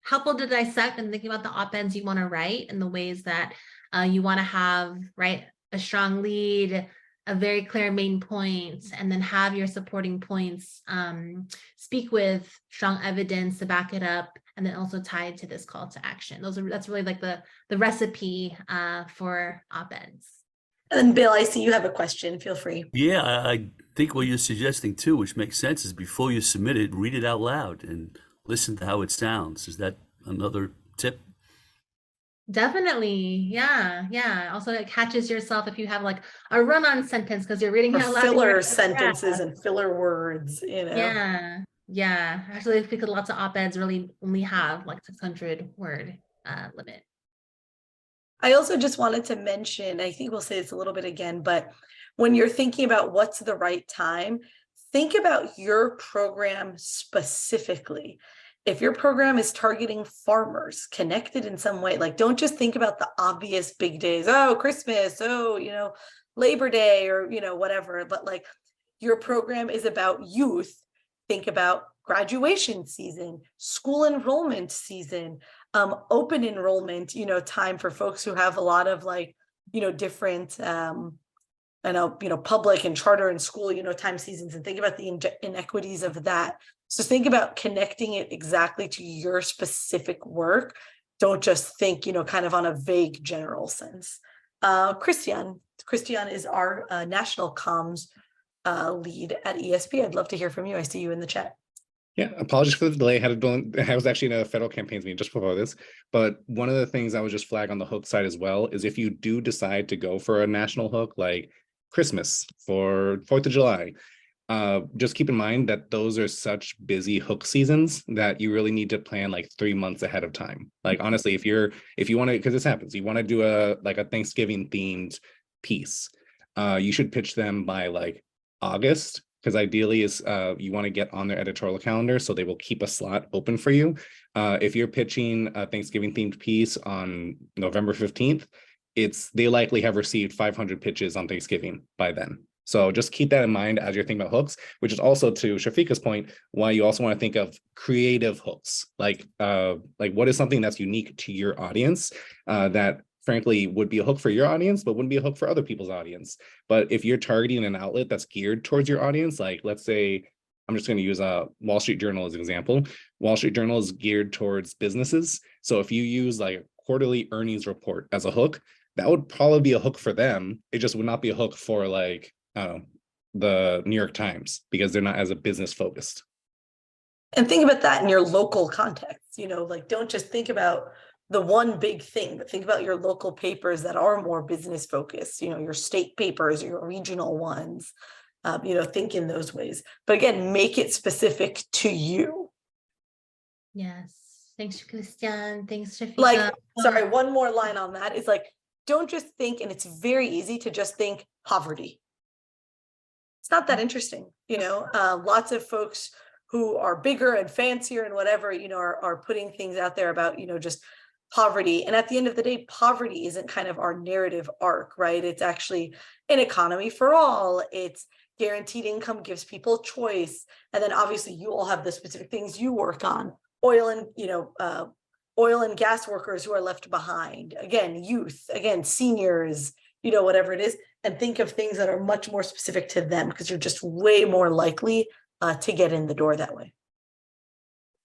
helpful to dissect and thinking about the op-eds you want to write and the ways that you want to have, right, a strong lead, a very clear main point, and then have your supporting points speak with strong evidence to back it up, and then also tied to this call to action. That's really like the recipe for op-eds. And then Bill, I see you have a question. Feel free. Yeah, I think what you're suggesting too, which makes sense, is before you submit it, read it out loud and listen to how it sounds. Is that another tip? Definitely. Yeah. Also, it catches yourself if you have like a run-on sentence because you're reading Or out loud. filler sentences and filler words, Yeah. Actually, because lots of op-eds really only have like 600 word limit. I also just wanted to mention, I think we'll say this a little bit again, but when you're thinking about what's the right time, think about your program specifically. If your program is targeting farmers, connected in some way, like don't just think about the obvious big days, oh, Christmas, oh, Labor Day, or, whatever, but like your program is about youth, think about graduation season, school enrollment season, open enrollment, time for folks who have a lot of like, different, public and charter and school, time seasons, and think about the inequities of that. So think about connecting it exactly to your specific work. Don't just think, kind of on a vague general sense. Christian is our national comms lead at ESP. I'd love to hear from you. I see you in the chat. Yeah, apologies for the delay. I was actually in a federal campaigns meeting just before this. But one of the things I would just flag on the hook side as well is if you do decide to go for a national hook like Christmas for 4th of July, just keep in mind that those are such busy hook seasons that you really need to plan like 3 months ahead of time. Like honestly, if you want to, because this happens, you want to do a Thanksgiving themed piece, you should pitch them by like August, because ideally is you want to get on their editorial calendar so they will keep a slot open for you. If you're pitching a Thanksgiving themed piece on November 15th, they likely have received 500 pitches on Thanksgiving by then. So just keep that in mind as you're thinking about hooks, which is also, to Shafika's point, why you also want to think of creative hooks. Like what is something that's unique to your audience that frankly would be a hook for your audience, but wouldn't be a hook for other people's audience. But if you're targeting an outlet that's geared towards your audience, like let's say, I'm just going to use a Wall Street Journal as an example. Wall Street Journal is geared towards businesses. So if you use like a quarterly earnings report as a hook, that would probably be a hook for them. It just would not be a hook for like the New York Times, because they're not as a business focused. And think about that in your local context, like don't just think about the one big thing, but think about your local papers that are more business focused, your state papers, your regional ones, think in those ways. But again, make it specific to you. Yes. Thanks, Christian. Thanks, Shafika. Like, sorry, one more line on that is like, don't just think, and it's very easy to just think poverty. It's not that interesting, lots of folks who are bigger and fancier and whatever, are putting things out there about, just poverty. And at the end of the day, poverty isn't kind of our narrative arc, right? It's actually an economy for all. It's guaranteed income gives people choice. And then obviously you all have the specific things you work on, oil and gas workers who are left behind, again, youth, again, seniors, whatever it is, and think of things that are much more specific to them, because you're just way more likely to get in the door that way.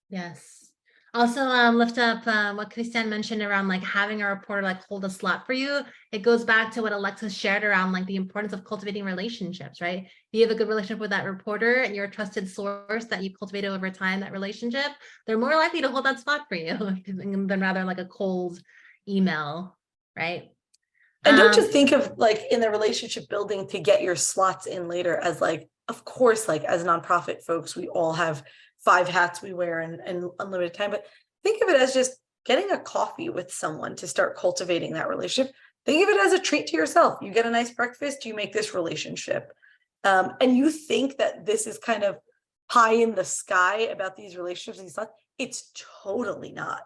Yes. Also, lift up what Christian mentioned around like having a reporter like hold a slot for you. It goes back to what Alexis shared around like the importance of cultivating relationships, right? If you have a good relationship with that reporter and you're a trusted source that you cultivated over time, that relationship, they're more likely to hold that spot for you than rather like a cold email, right? And don't just think of like in the relationship building to get your slots in later as like, of course, like as nonprofit folks, we all have 5 hats we wear and unlimited time, but think of it as just getting a coffee with someone to start cultivating that relationship. Think of it as a treat to yourself. You get a nice breakfast, you make this relationship. And you think that this is kind of pie in the sky about these relationships and stuff. It's totally not.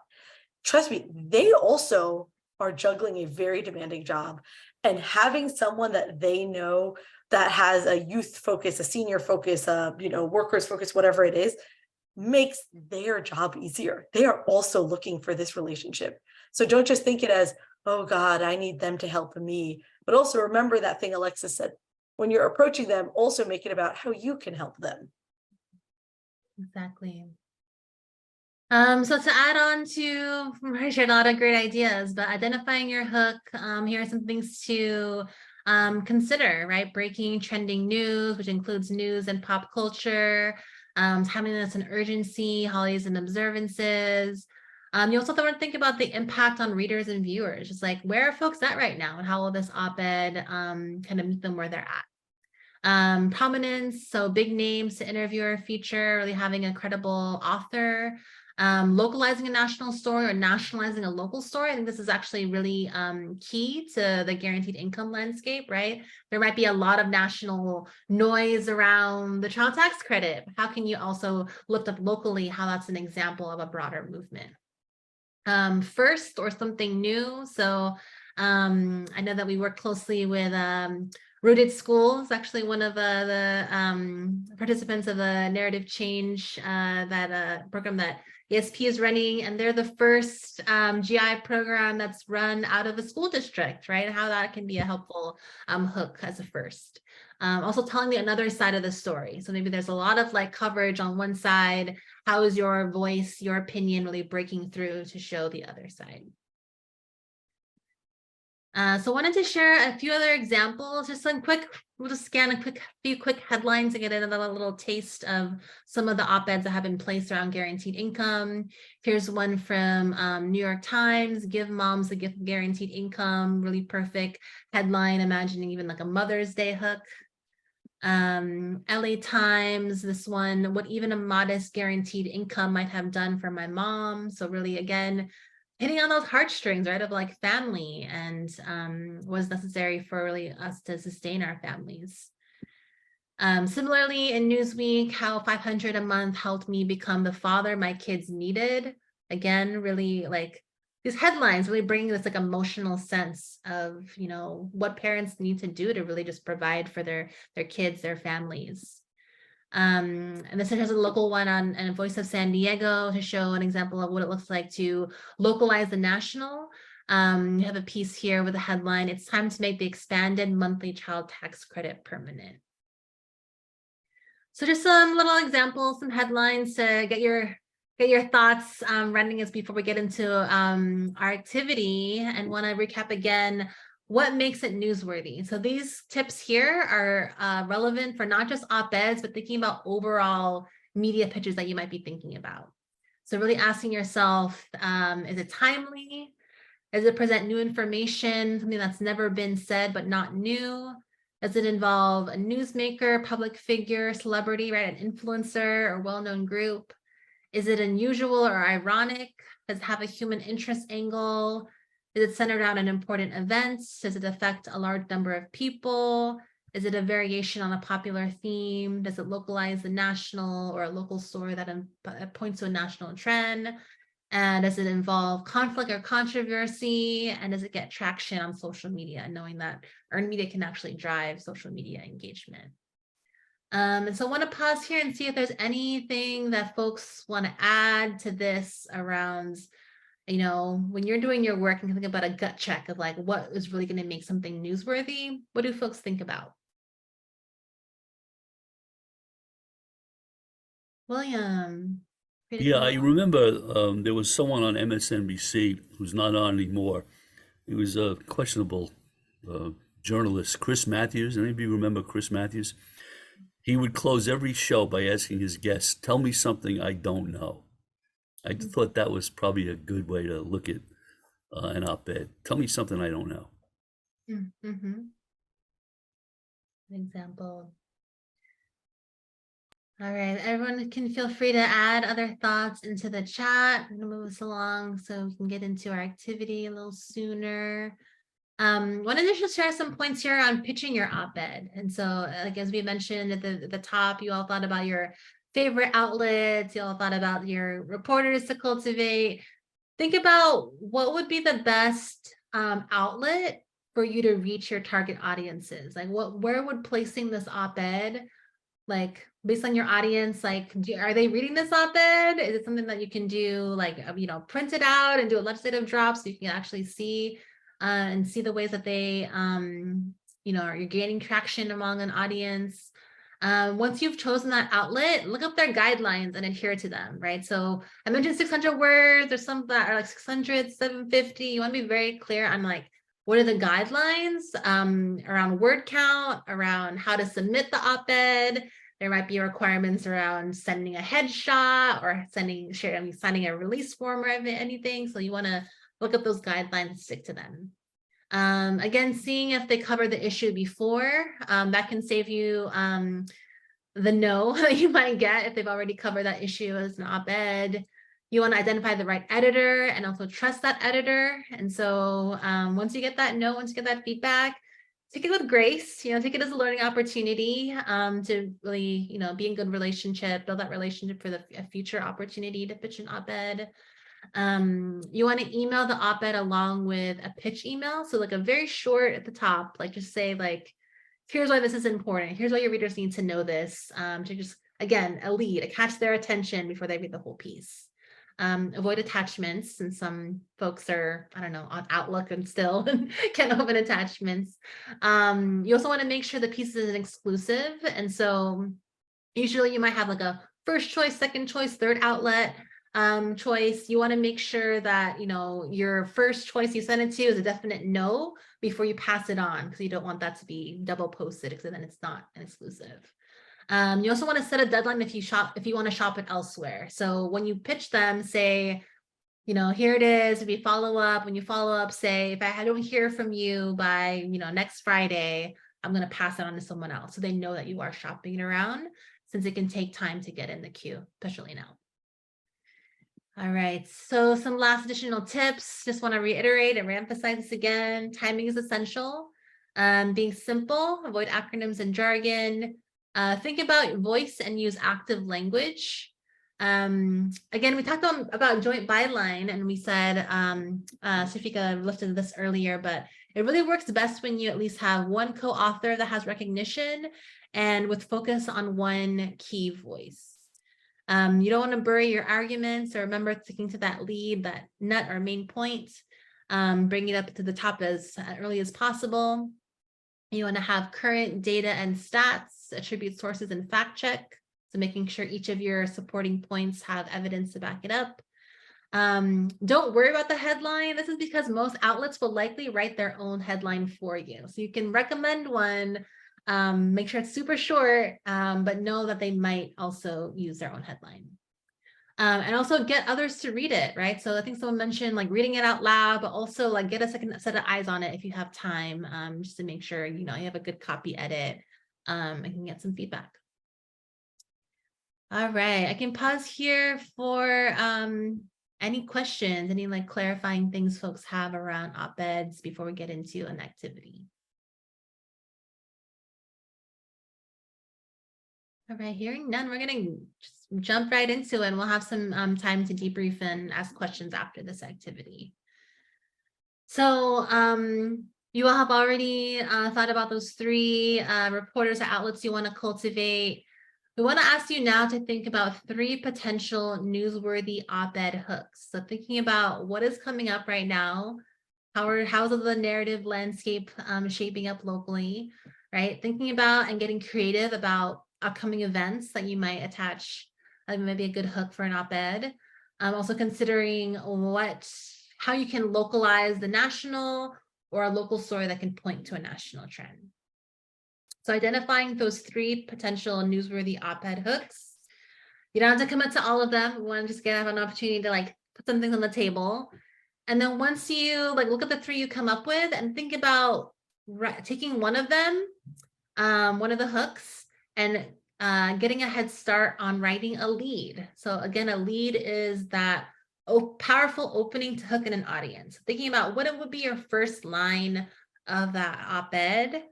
Trust me, they also are juggling a very demanding job, and having someone that they know that has a youth focus, a senior focus, workers focus, whatever it is, makes their job easier. They are also looking for this relationship. So don't just think it as, oh God, I need them to help me, but also remember that thing Alexis said, when you're approaching them, also make it about how you can help them. Exactly. So to add on to, I shared a lot of great ideas, but identifying your hook, here are some things to consider, right? Breaking trending news, which includes news and pop culture, having this an urgency, holidays and observances. You also want to think about the impact on readers and viewers, just like where are folks at right now and how will this op-ed kind of meet them where they're at. Prominence, so big names to interview or feature, really having a credible author. Localizing a national story or nationalizing a local story. I think this is actually really key to the guaranteed income landscape, right? There might be a lot of national noise around the child tax credit. How can you also look up locally how that's an example of a broader movement? First, or something new. So I know that we work closely with Rooted Schools, actually one of the participants of the narrative change that program that GICP is running, and they're the first GI program that's run out of a school district, right? How that can be a helpful hook as a first. Also telling the another side of the story. So maybe there's a lot of like coverage on one side. How is your voice, your opinion really breaking through to show the other side? So wanted to share a few other examples, just some quick, we'll just scan a few quick headlines to get another little taste of some of the op-eds that have been placed around guaranteed income. Here's one from New York Times, Give Moms the Gift of Guaranteed Income, really perfect headline, imagining even like a Mother's Day hook. LA Times, this one, what even a modest guaranteed income might have done for my mom. So really, again, hitting on those heartstrings, right, of like family and was necessary for really us to sustain our families. Similarly, in Newsweek, how 500 a month helped me become the father my kids needed. Again, really like these headlines really bringing this like emotional sense of, you know, what parents need to do to really just provide for their kids, their families. And this has a local one on and Voice of San Diego to show an example of what it looks like to localize the national. You have a piece here with a headline, it's time to make the expanded monthly child tax credit permanent. So just some little examples, some headlines to get your thoughts running as before we get into our activity, and want to recap again what makes it newsworthy. So these tips here are relevant for not just op-eds, but thinking about overall media pitches that you might be thinking about. So really asking yourself, is it timely? Does it present new information, something that's never been said but not new? Does it involve a newsmaker, public figure, celebrity, right, an influencer or well-known group? Is it unusual or ironic? Does it have a human interest angle? Is it centered around an important event? Does it affect a large number of people? Is it a variation on a popular theme? Does it localize the national or a local story that points to a national trend? And does it involve conflict or controversy? And does it get traction on social media, knowing that earned media can actually drive social media engagement? And so I want to pause here and see if there's anything that folks want to add to this around, you know, when you're doing your work and think about a gut check of like, what is really going to make something newsworthy? What do folks think about? William. Yeah, I remember there was someone on MSNBC who's not on anymore. He was a questionable journalist, Chris Matthews. Any of you remember Chris Matthews? He would close every show by asking his guests, tell me something I don't know. I thought that was probably a good way to look at an op-ed. Tell me something I don't know. Mm-hmm. An example. All right, everyone can feel free to add other thoughts into the chat. I'm gonna move us along so we can get into our activity a little sooner. Wanted to just share some points here on pitching your op-ed. And so, like as we mentioned at the top, you all thought about your favorite outlets, you all thought about your reporters to cultivate. Think about what would be the best outlet for you to reach your target audiences. Like where would placing this op-ed, like based on your audience, like are they reading this op-ed? Is it something that you can do like, you know, print it out and do a legislative drop so you can actually see and see the ways that they, you know, you're gaining traction among an audience. Once you've chosen that outlet, look up their guidelines and adhere to them, right? So I mentioned 600 words, there's some that are like 600, 750. You want to be very clear on like, what are the guidelines around word count, around how to submit the op-ed. There might be requirements around sending a headshot or signing a release form or anything. So you want to look up those guidelines and stick to them. Again, seeing if they cover the issue before, that can save you the no that you might get if they've already covered that issue as an op-ed. You want to identify the right editor and also trust that editor. And so once you get that note, once you get that feedback, take it with grace, take it as a learning opportunity to really, be in good relationship, build that relationship for the future opportunity to pitch an op-ed. You want to email the op-ed along with a pitch email. So like a very short at the top, like just say like, here's why this is important. Here's why your readers need to know this, to just, again, a lead, catch their attention before they read the whole piece. Avoid attachments, and some folks are, I don't know, on Outlook and still can't open attachments. You also want to make sure the piece is exclusive. And so usually you might have like a first choice, second choice, third outlet choice. You want to make sure that, your first choice you send it to is a definite no before you pass it on, because you don't want that to be double posted, because then it's not an exclusive. You also want to set a deadline if you want to shop it elsewhere. So when you pitch them, say, here it is. If you follow up, when you follow up, say, if I don't hear from you by, next Friday, I'm going to pass it on to someone else. So they know that you are shopping it around, since it can take time to get in the queue, especially now. All right, so some last additional tips. Just want to reiterate and reemphasize this again. Timing is essential. Being simple, avoid acronyms and jargon. Think about voice and use active language. Again, we talked about joint byline, and we said, Safika lifted this earlier, but it really works best when you at least have one co-author that has recognition and with focus on one key voice. You don't want to bury your arguments, or remember sticking to that lead, that nut or main point. Bring it up to the top as early as possible. You want to have current data and stats, attribute sources, and fact check. So making sure each of your supporting points have evidence to back it up. Don't worry about the headline. This is because most outlets will likely write their own headline for you. So you can recommend one, make sure it's super short, but know that they might also use their own headline. And also get others to read it, right? So I think someone mentioned like reading it out loud, but also like get a second set of eyes on it if you have time, just to make sure, you have a good copy edit, and can get some feedback. All right, I can pause here for any questions, any like clarifying things folks have around op-eds before we get into an activity. All right, hearing none, we're gonna just jump right into it, and we'll have some time to debrief and ask questions after this activity. So you all have already thought about those three reporters or outlets you want to cultivate. We want to ask you now to think about 3 potential newsworthy op-ed hooks. So thinking about what is coming up right now, how's the narrative landscape shaping up locally, right? Thinking about and getting creative about upcoming events that you might attach, maybe a good hook for an op-ed. Also considering how you can localize the national or a local story that can point to a national trend. So identifying those 3 potential newsworthy op-ed hooks. You don't have to commit to all of them. We want to just have an opportunity to like put some things on the table. And then once you like look at the 3 you come up with and think about taking one of them, one of the hooks, and getting a head start on writing a lead. So again, a lead is that powerful opening to hook in an audience. Thinking about what it would be your first line of that op-ed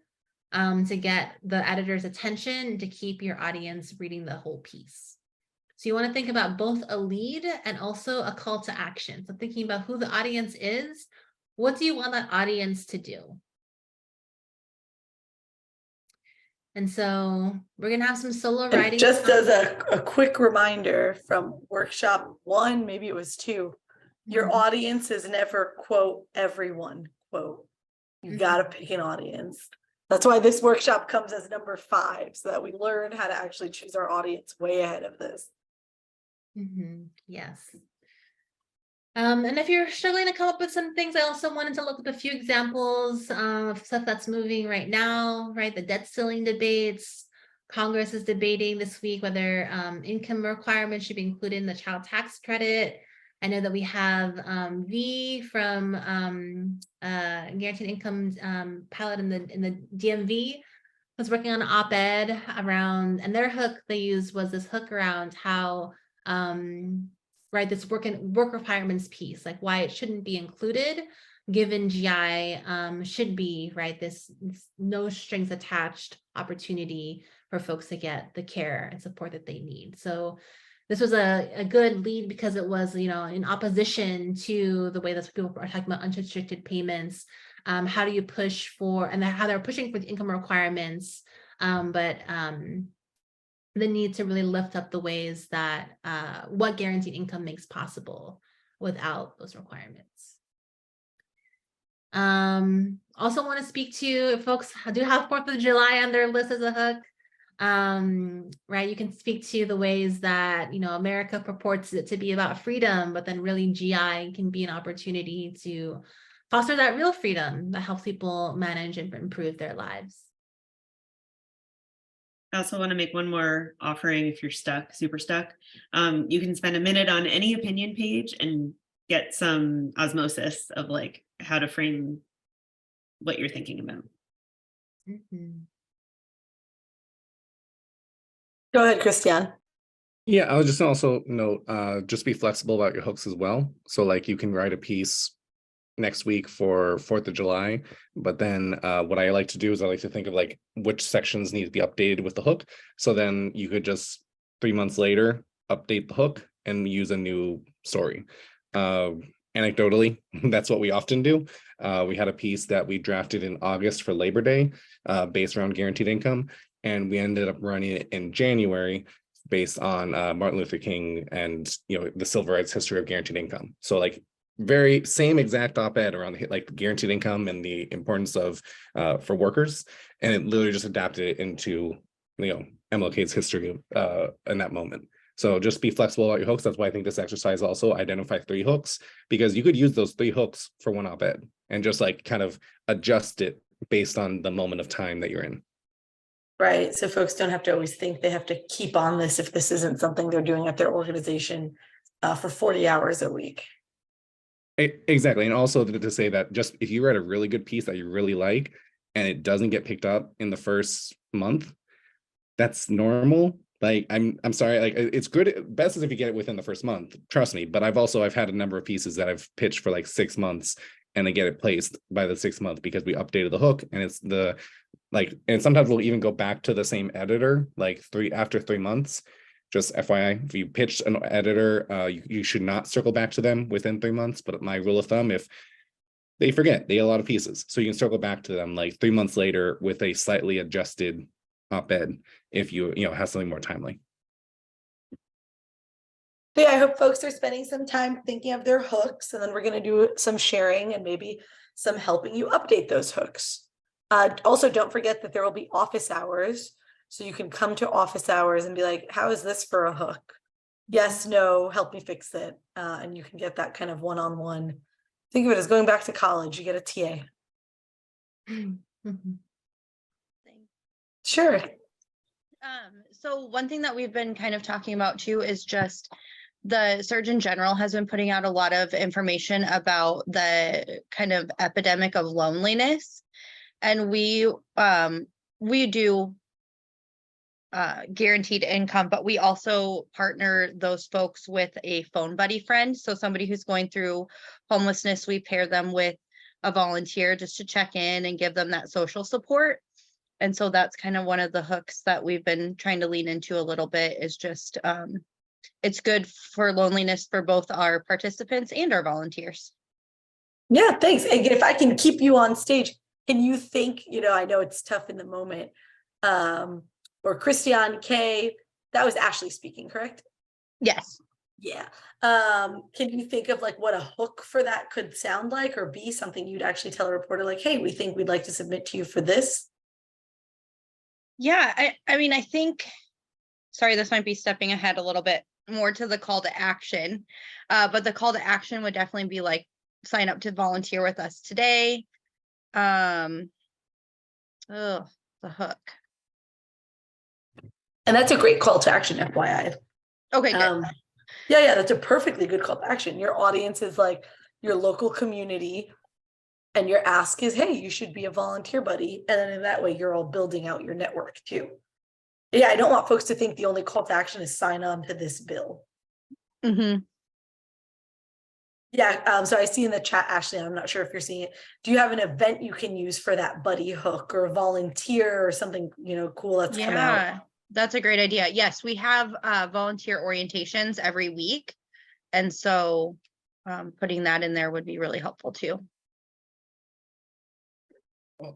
to get the editor's attention, to keep your audience reading the whole piece. So you want to think about both a lead and also a call to action. So thinking about who the audience is, what do you want that audience to do? And so we're going to have some solo writing. Just as a quick reminder from workshop 1, maybe it was 2, your audience is never, quote, everyone, quote. You got to pick an audience. That's why this workshop comes as number 5, so that we learn how to actually choose our audience way ahead of this. Yes. And if you're struggling to come up with some things, I also wanted to look at a few examples of stuff that's moving right now, right? The debt ceiling debates. Congress is debating this week whether income requirements should be included in the child tax credit. I know that we have V from Guaranteed Income Pilot in the DMV was working on an op-ed around, and their hook they used was this hook around how right, this work requirements piece, like why it shouldn't be included, given GI should be, right, this no strings attached opportunity for folks to get the care and support that they need. So this was a good lead because it was, you know, in opposition to the way that people are talking about unrestricted payments. How do you push for, and how they're pushing for the income requirements, but the need to really lift up the ways that what guaranteed income makes possible without those requirements. Also want to speak to, if folks do have 4th of July on their list as a hook, right, you can speak to the ways that, you know, America purports it to be about freedom, but then really GI can be an opportunity to foster that real freedom that helps people manage and improve their lives. I also want to make one more offering if you're stuck, super stuck. You can spend a minute on any opinion page and get some osmosis of like how to frame what you're thinking about. Mm-hmm. Go ahead, Christian. Yeah, I was just gonna also note, just be flexible about your hooks as well. So like you can write a piece next week for 4th of July, but then what I like to do is I like to think of like which sections need to be updated with the hook. So then you could just 3 months later update the hook and use a new story. Anecdotally, that's what we often do. We had a piece that we drafted in August for Labor Day, based around guaranteed income, and we ended up running it in January based on Martin Luther King and, you know, the civil rights history of guaranteed income. So like very same exact op-ed around the, like guaranteed income and the importance of for workers, and it literally just adapted it into, you know, MLK's history in that moment. So just be flexible about your hooks. That's why I think this exercise also identify 3 hooks, because you could use those 3 hooks for one op-ed and just like kind of adjust it based on the moment of time that you're in. Right. So folks don't have to always think they have to keep on this if this isn't something they're doing at their organization for 40 hours a week. Exactly. And also to say that just if you read a really good piece that you really like and it doesn't get picked up in the first month, that's normal. Like I'm sorry, like it's good. Best is if you get it within the first month, trust me. But I've had a number of pieces that I've pitched for like 6 months and they get it placed by the 6th month because we updated the hook, and it's the like, and sometimes we'll even go back to the same editor like after 3 months. Just FYI, if you pitch an editor, you should not circle back to them within 3 months. But my rule of thumb, if they forget, they get a lot of pieces, so you can circle back to them like 3 months later with a slightly adjusted op-ed if you have something more timely. Yeah, I hope folks are spending some time thinking of their hooks, and then we're going to do some sharing and maybe some helping you update those hooks. Also, don't forget that there will be office hours. So you can come to office hours and be like, how is this for a hook? Yes, no, help me fix it. And you can get that kind of one-on-one. Think of it as going back to college. You get a TA. Mm-hmm. Sure. So one thing that we've been kind of talking about too is just the Surgeon General has been putting out a lot of information about the kind of epidemic of loneliness. And we do guaranteed income, but we also partner those folks with a phone buddy friend. So somebody who's going through homelessness, we pair them with a volunteer just to check in and give them that social support. And so that's kind of one of the hooks that we've been trying to lean into a little bit, is just it's good for loneliness for both our participants and our volunteers. Yeah, thanks. And if I can keep you on stage, can you think, I know it's tough in the moment, or Christian K, that was Ashley speaking, correct? Yes. Yeah. Can you think of like what a hook for that could sound like, or be something you'd actually tell a reporter like, hey, we think we'd like to submit to you for this? Yeah, I mean, I think, sorry, this might be stepping ahead a little bit more to the call to action, but the call to action would definitely be like, sign up to volunteer with us today. The hook. And that's a great call to action, FYI. Okay, good. Yeah, that's a perfectly good call to action. Your audience is like your local community, and your ask is, hey, you should be a volunteer buddy. And then in that way, you're all building out your network too. Yeah, I don't want folks to think the only call to action is sign on to this bill. Mm-hmm. Yeah, so I see in the chat, Ashley, I'm not sure if you're seeing it. Do you have an event you can use for that buddy hook or volunteer or something, cool that's come out? Yeah, that's a great idea. Yes, we have volunteer orientations every week. And so putting that in there would be really helpful too.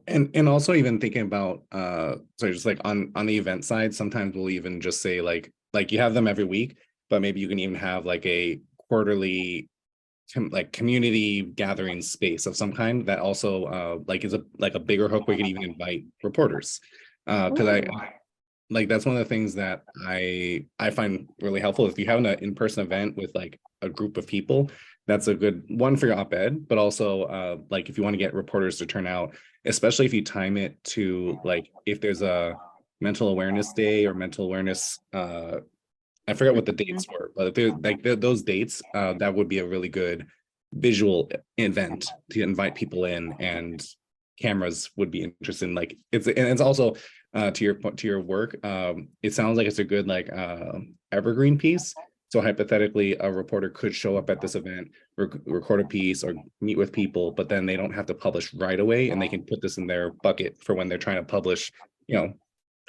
And also even thinking about so just like on the event side, sometimes we'll even just say like you have them every week, but maybe you can even have like a quarterly like community gathering space of some kind that also like is a bigger hook where you can even invite reporters. Because I like that's one of the things that I find really helpful. If you have an in-person event with like a group of people, that's a good one for your op-ed, but also like if you want to get reporters to turn out, especially if you time it to like if there's a mental awareness day or mental awareness I forget what the dates were, but if they're like those dates, that would be a really good visual event to invite people in, and cameras would be interested in. Like it's also to your work. It sounds like it's a good like evergreen piece. So hypothetically, a reporter could show up at this event, record a piece, or meet with people, but then they don't have to publish right away, and they can put this in their bucket for when they're trying to publish.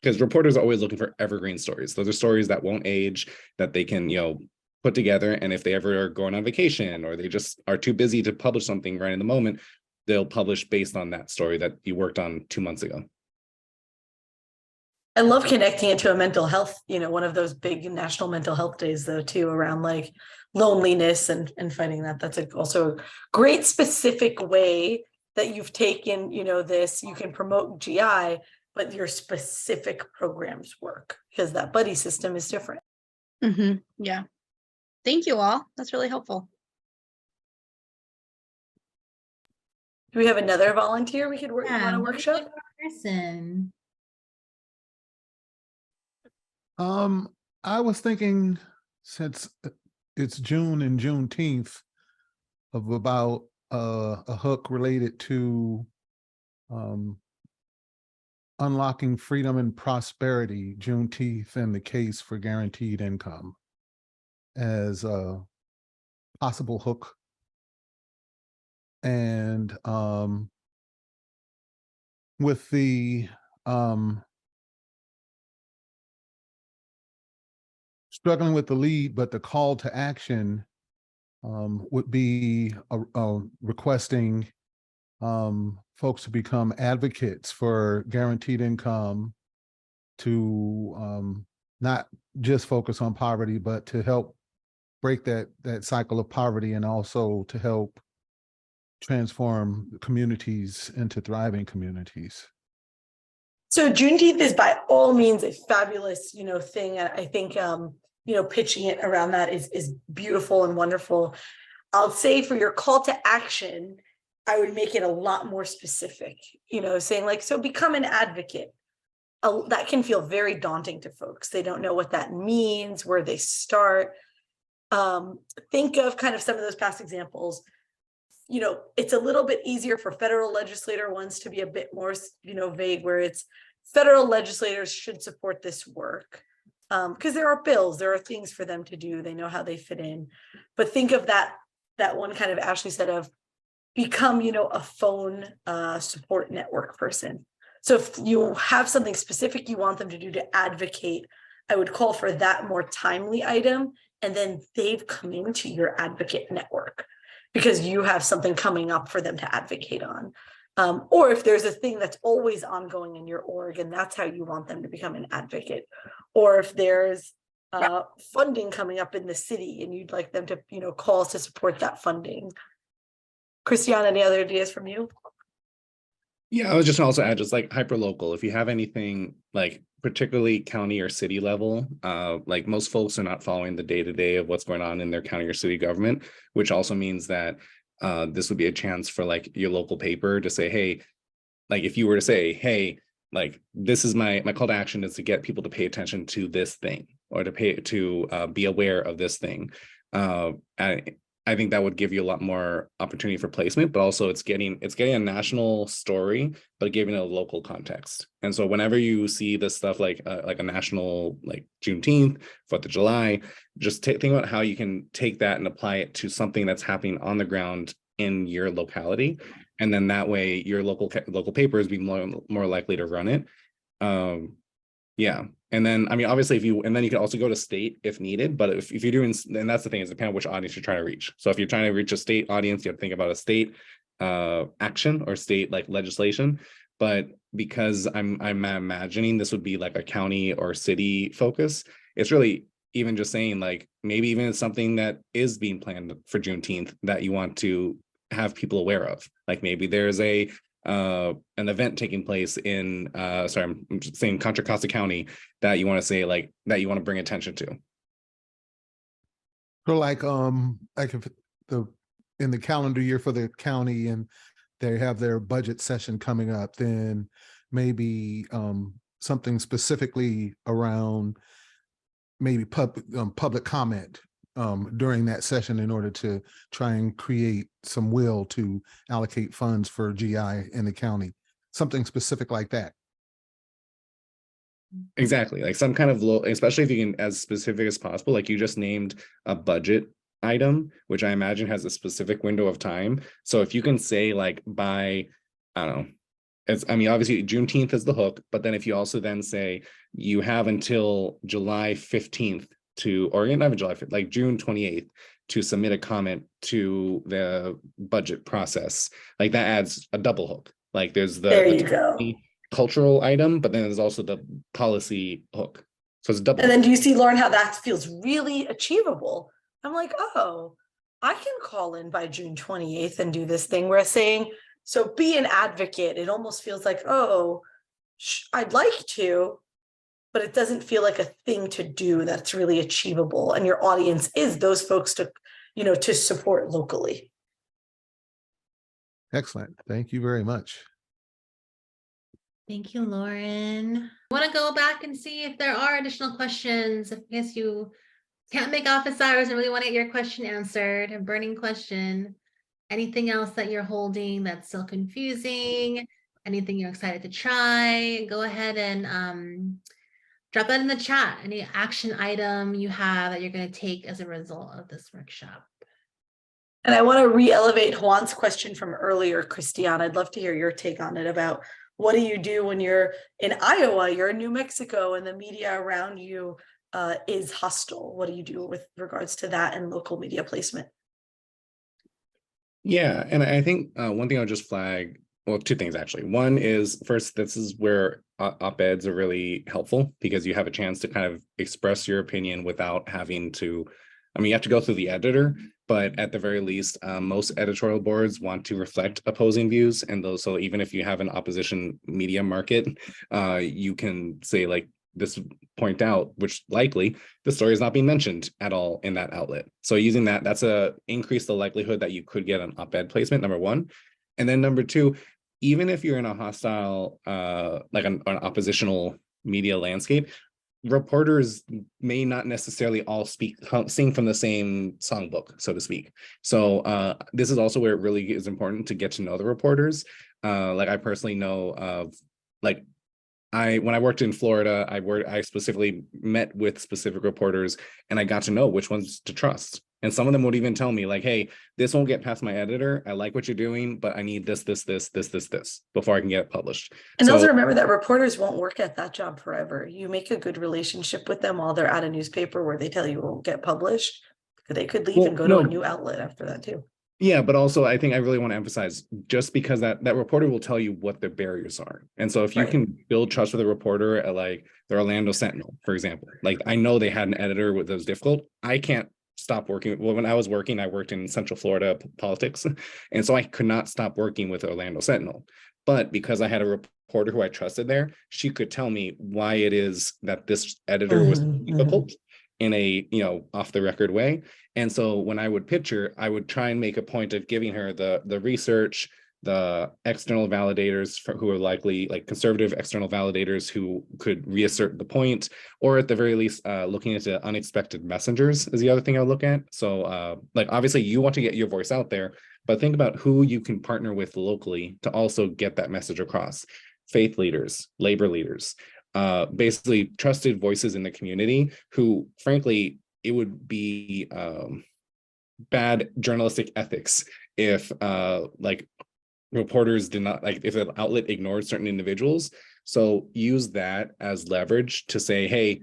Because reporters are always looking for evergreen stories. Those are stories that won't age, that they can, put together. And if they ever are going on vacation or they just are too busy to publish something right in the moment, they'll publish based on that story that you worked on 2 months ago. I love connecting it to a mental health, one of those big national mental health days though, too, around like loneliness and fighting that. That's also a great specific way that you've taken, this, you can promote GI, but your specific programs work because that buddy system is different. Yeah. Thank you all. That's really helpful. Do we have another volunteer we could work on a workshop? Person. I was thinking, since it's June and Juneteenth, of about a hook related to unlocking freedom and prosperity, Juneteenth and the case for guaranteed income as a possible hook. And with the struggling with the lead, but the call to action would be requesting folks to become advocates for guaranteed income, to not just focus on poverty, but to help break that cycle of poverty, and also to help transform communities into thriving communities. So Juneteenth is by all means a fabulous, thing. I think, pitching it around that is beautiful and wonderful. I'll say for your call to action, I would make it a lot more specific, saying like, so become an advocate. That can feel very daunting to folks. They don't know what that means, where they start. Think of kind of some of those past examples. It's a little bit easier for federal legislator ones to be a bit more, vague, where it's federal legislators should support this work. Because there are bills, there are things for them to do. They know how they fit in. But think of that one kind of Ashley said of become, a phone support network person. So if you have something specific you want them to do to advocate, I would call for that more timely item. And then they've come into your advocate network because you have something coming up for them to advocate on. Or if there's a thing that's always ongoing in your org and that's how you want them to become an advocate. Or if there's funding coming up in the city and you'd like them to, call to support that funding. Christiane, any other ideas from you? Yeah, I was just gonna also add just like hyper local. If you have anything like particularly county or city level, like most folks are not following the day-to-day of what's going on in their county or city government, which also means that this would be a chance for like your local paper to say, hey, like if you were to say, hey, like this is my call to action is to get people to pay attention to this thing or to be aware of this thing. I think that would give you a lot more opportunity for placement, but also it's getting a national story, but giving it a local context. And so whenever you see this stuff like a national, like Juneteenth, 4th of July, just think about how you can take that and apply it to something that's happening on the ground in your locality. And then that way your local papers be more likely to run it. Yeah. And then, I mean, obviously and then you can also go to state if needed, but if you're doing, and that's the thing, is depending on which audience you're trying to reach. So if you're trying to reach a state audience, you have to think about a state action or state like legislation. But because I'm imagining this would be like a county or city focus, it's really even just saying like, maybe even it's something that is being planned for Juneteenth that you want to have people aware of. Like maybe there's an event taking place in I'm just saying Contra Costa County that you want to say like that you want to bring attention to. So like if in the calendar year for the county and they have their budget session coming up, then maybe something specifically around maybe public comment during that session in order to try and create some will to allocate funds for GI in the county, something specific like that. Exactly, like some kind of low, especially if you can as specific as possible, like you just named a budget item, which I imagine has a specific window of time. So if you can say like by, I don't know, I mean, obviously Juneteenth is the hook, but then if you also then say you have until July 15th or not even July 5th, like June 28th to submit a comment to the budget process, like that adds a double hook. Like there's There you go. cultural item, but then there's also the policy hook. So it's double. And then do you see, Lauren, how that feels really achievable? I'm like, oh, I can call in by June 28th and do this thing. We're saying, so be an advocate. It almost feels like, oh, I'd like to, but it doesn't feel like a thing to do that's really achievable. And your audience is those folks to support locally. Excellent. Thank you very much. Thank you, Lauren. I want to go back and see if there are additional questions. I guess you can't make office hours and really want to get your question answered, a burning question. Anything else that you're holding that's still confusing? Anything you're excited to try? Go ahead and drop that in the chat. Any action item you have that you're going to take as a result of this workshop. And I want to re-elevate Juan's question from earlier, Christiane. I'd love to hear your take on it about what do you do when you're in Iowa, you're in New Mexico, and the media around you is hostile? What do you do with regards to that and local media placement? Yeah, and I think one thing I'll just flag, well, two things actually. One is, first, this is where op-eds are really helpful because you have a chance to kind of express your opinion without having to, I mean, you have to go through the editor, but at the very least, most editorial boards want to reflect opposing views. And those, so even if you have an opposition media market, you can say like, this point out, which likely the story is not being mentioned at all in that outlet. So using that's increase the likelihood that you could get an op-ed placement, number one. And then number two, even if you're in a hostile, like an oppositional media landscape, reporters may not necessarily all sing from the same songbook, so to speak. So this is also where it really is important to get to know the reporters. Like I personally know of, like, when I worked in Florida, I specifically met with specific reporters and I got to know which ones to trust. And some of them would even tell me like, hey, this won't get past my editor. I like what you're doing, but I need this before I can get it published. And also remember that reporters won't work at that job forever. You make a good relationship with them while they're at a newspaper where they tell you it won't get published. They could leave and go to a new outlet after that too. Yeah, but also I think I really want to emphasize, just because that reporter will tell you what the barriers are. And so if you can build trust with a reporter at like the Orlando Sentinel, for example, like I know they had an editor that was difficult. I can't stop working. Well, when I was working, I worked in Central Florida politics. And so I could not stop working with Orlando Sentinel. But because I had a reporter who I trusted there, she could tell me why it is that this editor was difficult in a, off the record way. And so when I would pitch her, I would try and make a point of giving her the research, the external validators who are likely like conservative external validators who could reassert the point, or at the very least, looking into unexpected messengers is the other thing I'll look at. So like obviously you want to get your voice out there, but think about who you can partner with locally to also get that message across. Faith leaders, labor leaders, basically trusted voices in the community who, frankly, it would be bad journalistic ethics if like reporters did not, like if an outlet ignored certain individuals. So use that as leverage to say, hey,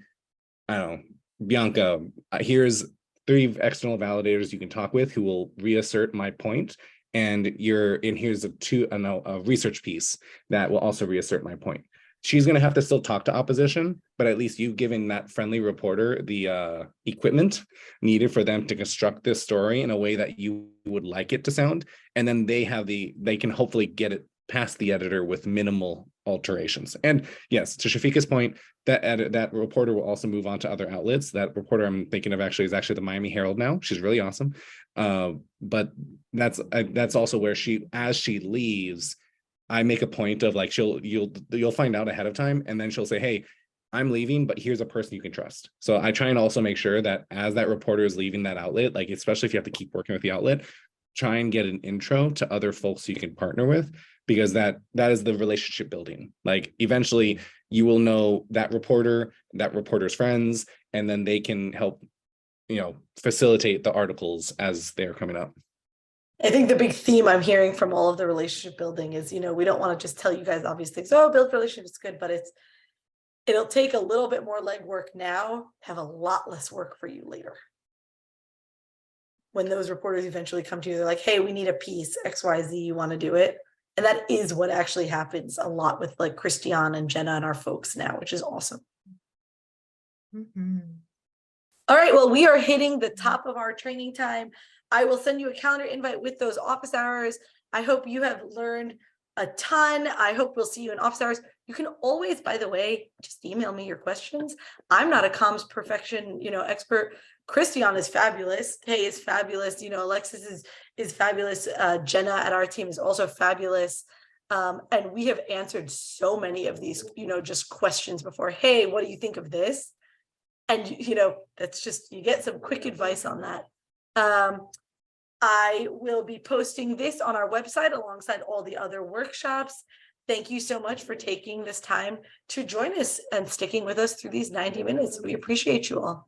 I don't know, Bianca, here's 3 external validators you can talk with who will reassert my point. And here's a research piece that will also reassert my point. She's going to have to still talk to opposition, but at least you've given that friendly reporter the equipment needed for them to construct this story in a way that you would like it to sound. And then they can hopefully get it past the editor with minimal alterations. And yes, to Shafika's point, that reporter will also move on to other outlets. That reporter I'm thinking of is actually the Miami Herald now. She's really awesome. But that's also where as she leaves, I make a point of like, you'll find out ahead of time, and then she'll say, hey, I'm leaving, but here's a person you can trust. So I try and also make sure that as that reporter is leaving that outlet, like especially if you have to keep working with the outlet, try and get an intro to other folks you can partner with, because that is the relationship building. Like eventually you will know that reporter's friends, and then they can help, facilitate the articles as they're coming up. I think the big theme I'm hearing from all of the relationship building is, we don't want to just tell you guys obvious things. Oh, build relationships is good, but it'll take a little bit more legwork now, have a lot less work for you later. When those reporters eventually come to you, they're like, hey, we need a piece, XYZ, you want to do it? And that is what actually happens a lot with like Christiane and Jenna and our folks now, which is awesome. Mm-hmm. All right, well, we are hitting the top of our training time. I will send you a calendar invite with those office hours. I hope you have learned a ton. I hope we'll see you in office hours. You can always, by the way, just email me your questions. I'm not a comms perfection, expert. Christiane is fabulous. Hey is fabulous. Alexis is fabulous. Jenna at our team is also fabulous. And we have answered so many of these, just questions before. Hey, what do you think of this? And, that's just, you get some quick advice on that. I will be posting this on our website alongside all the other workshops. Thank you so much for taking this time to join us and sticking with us through these 90 minutes. We appreciate you all.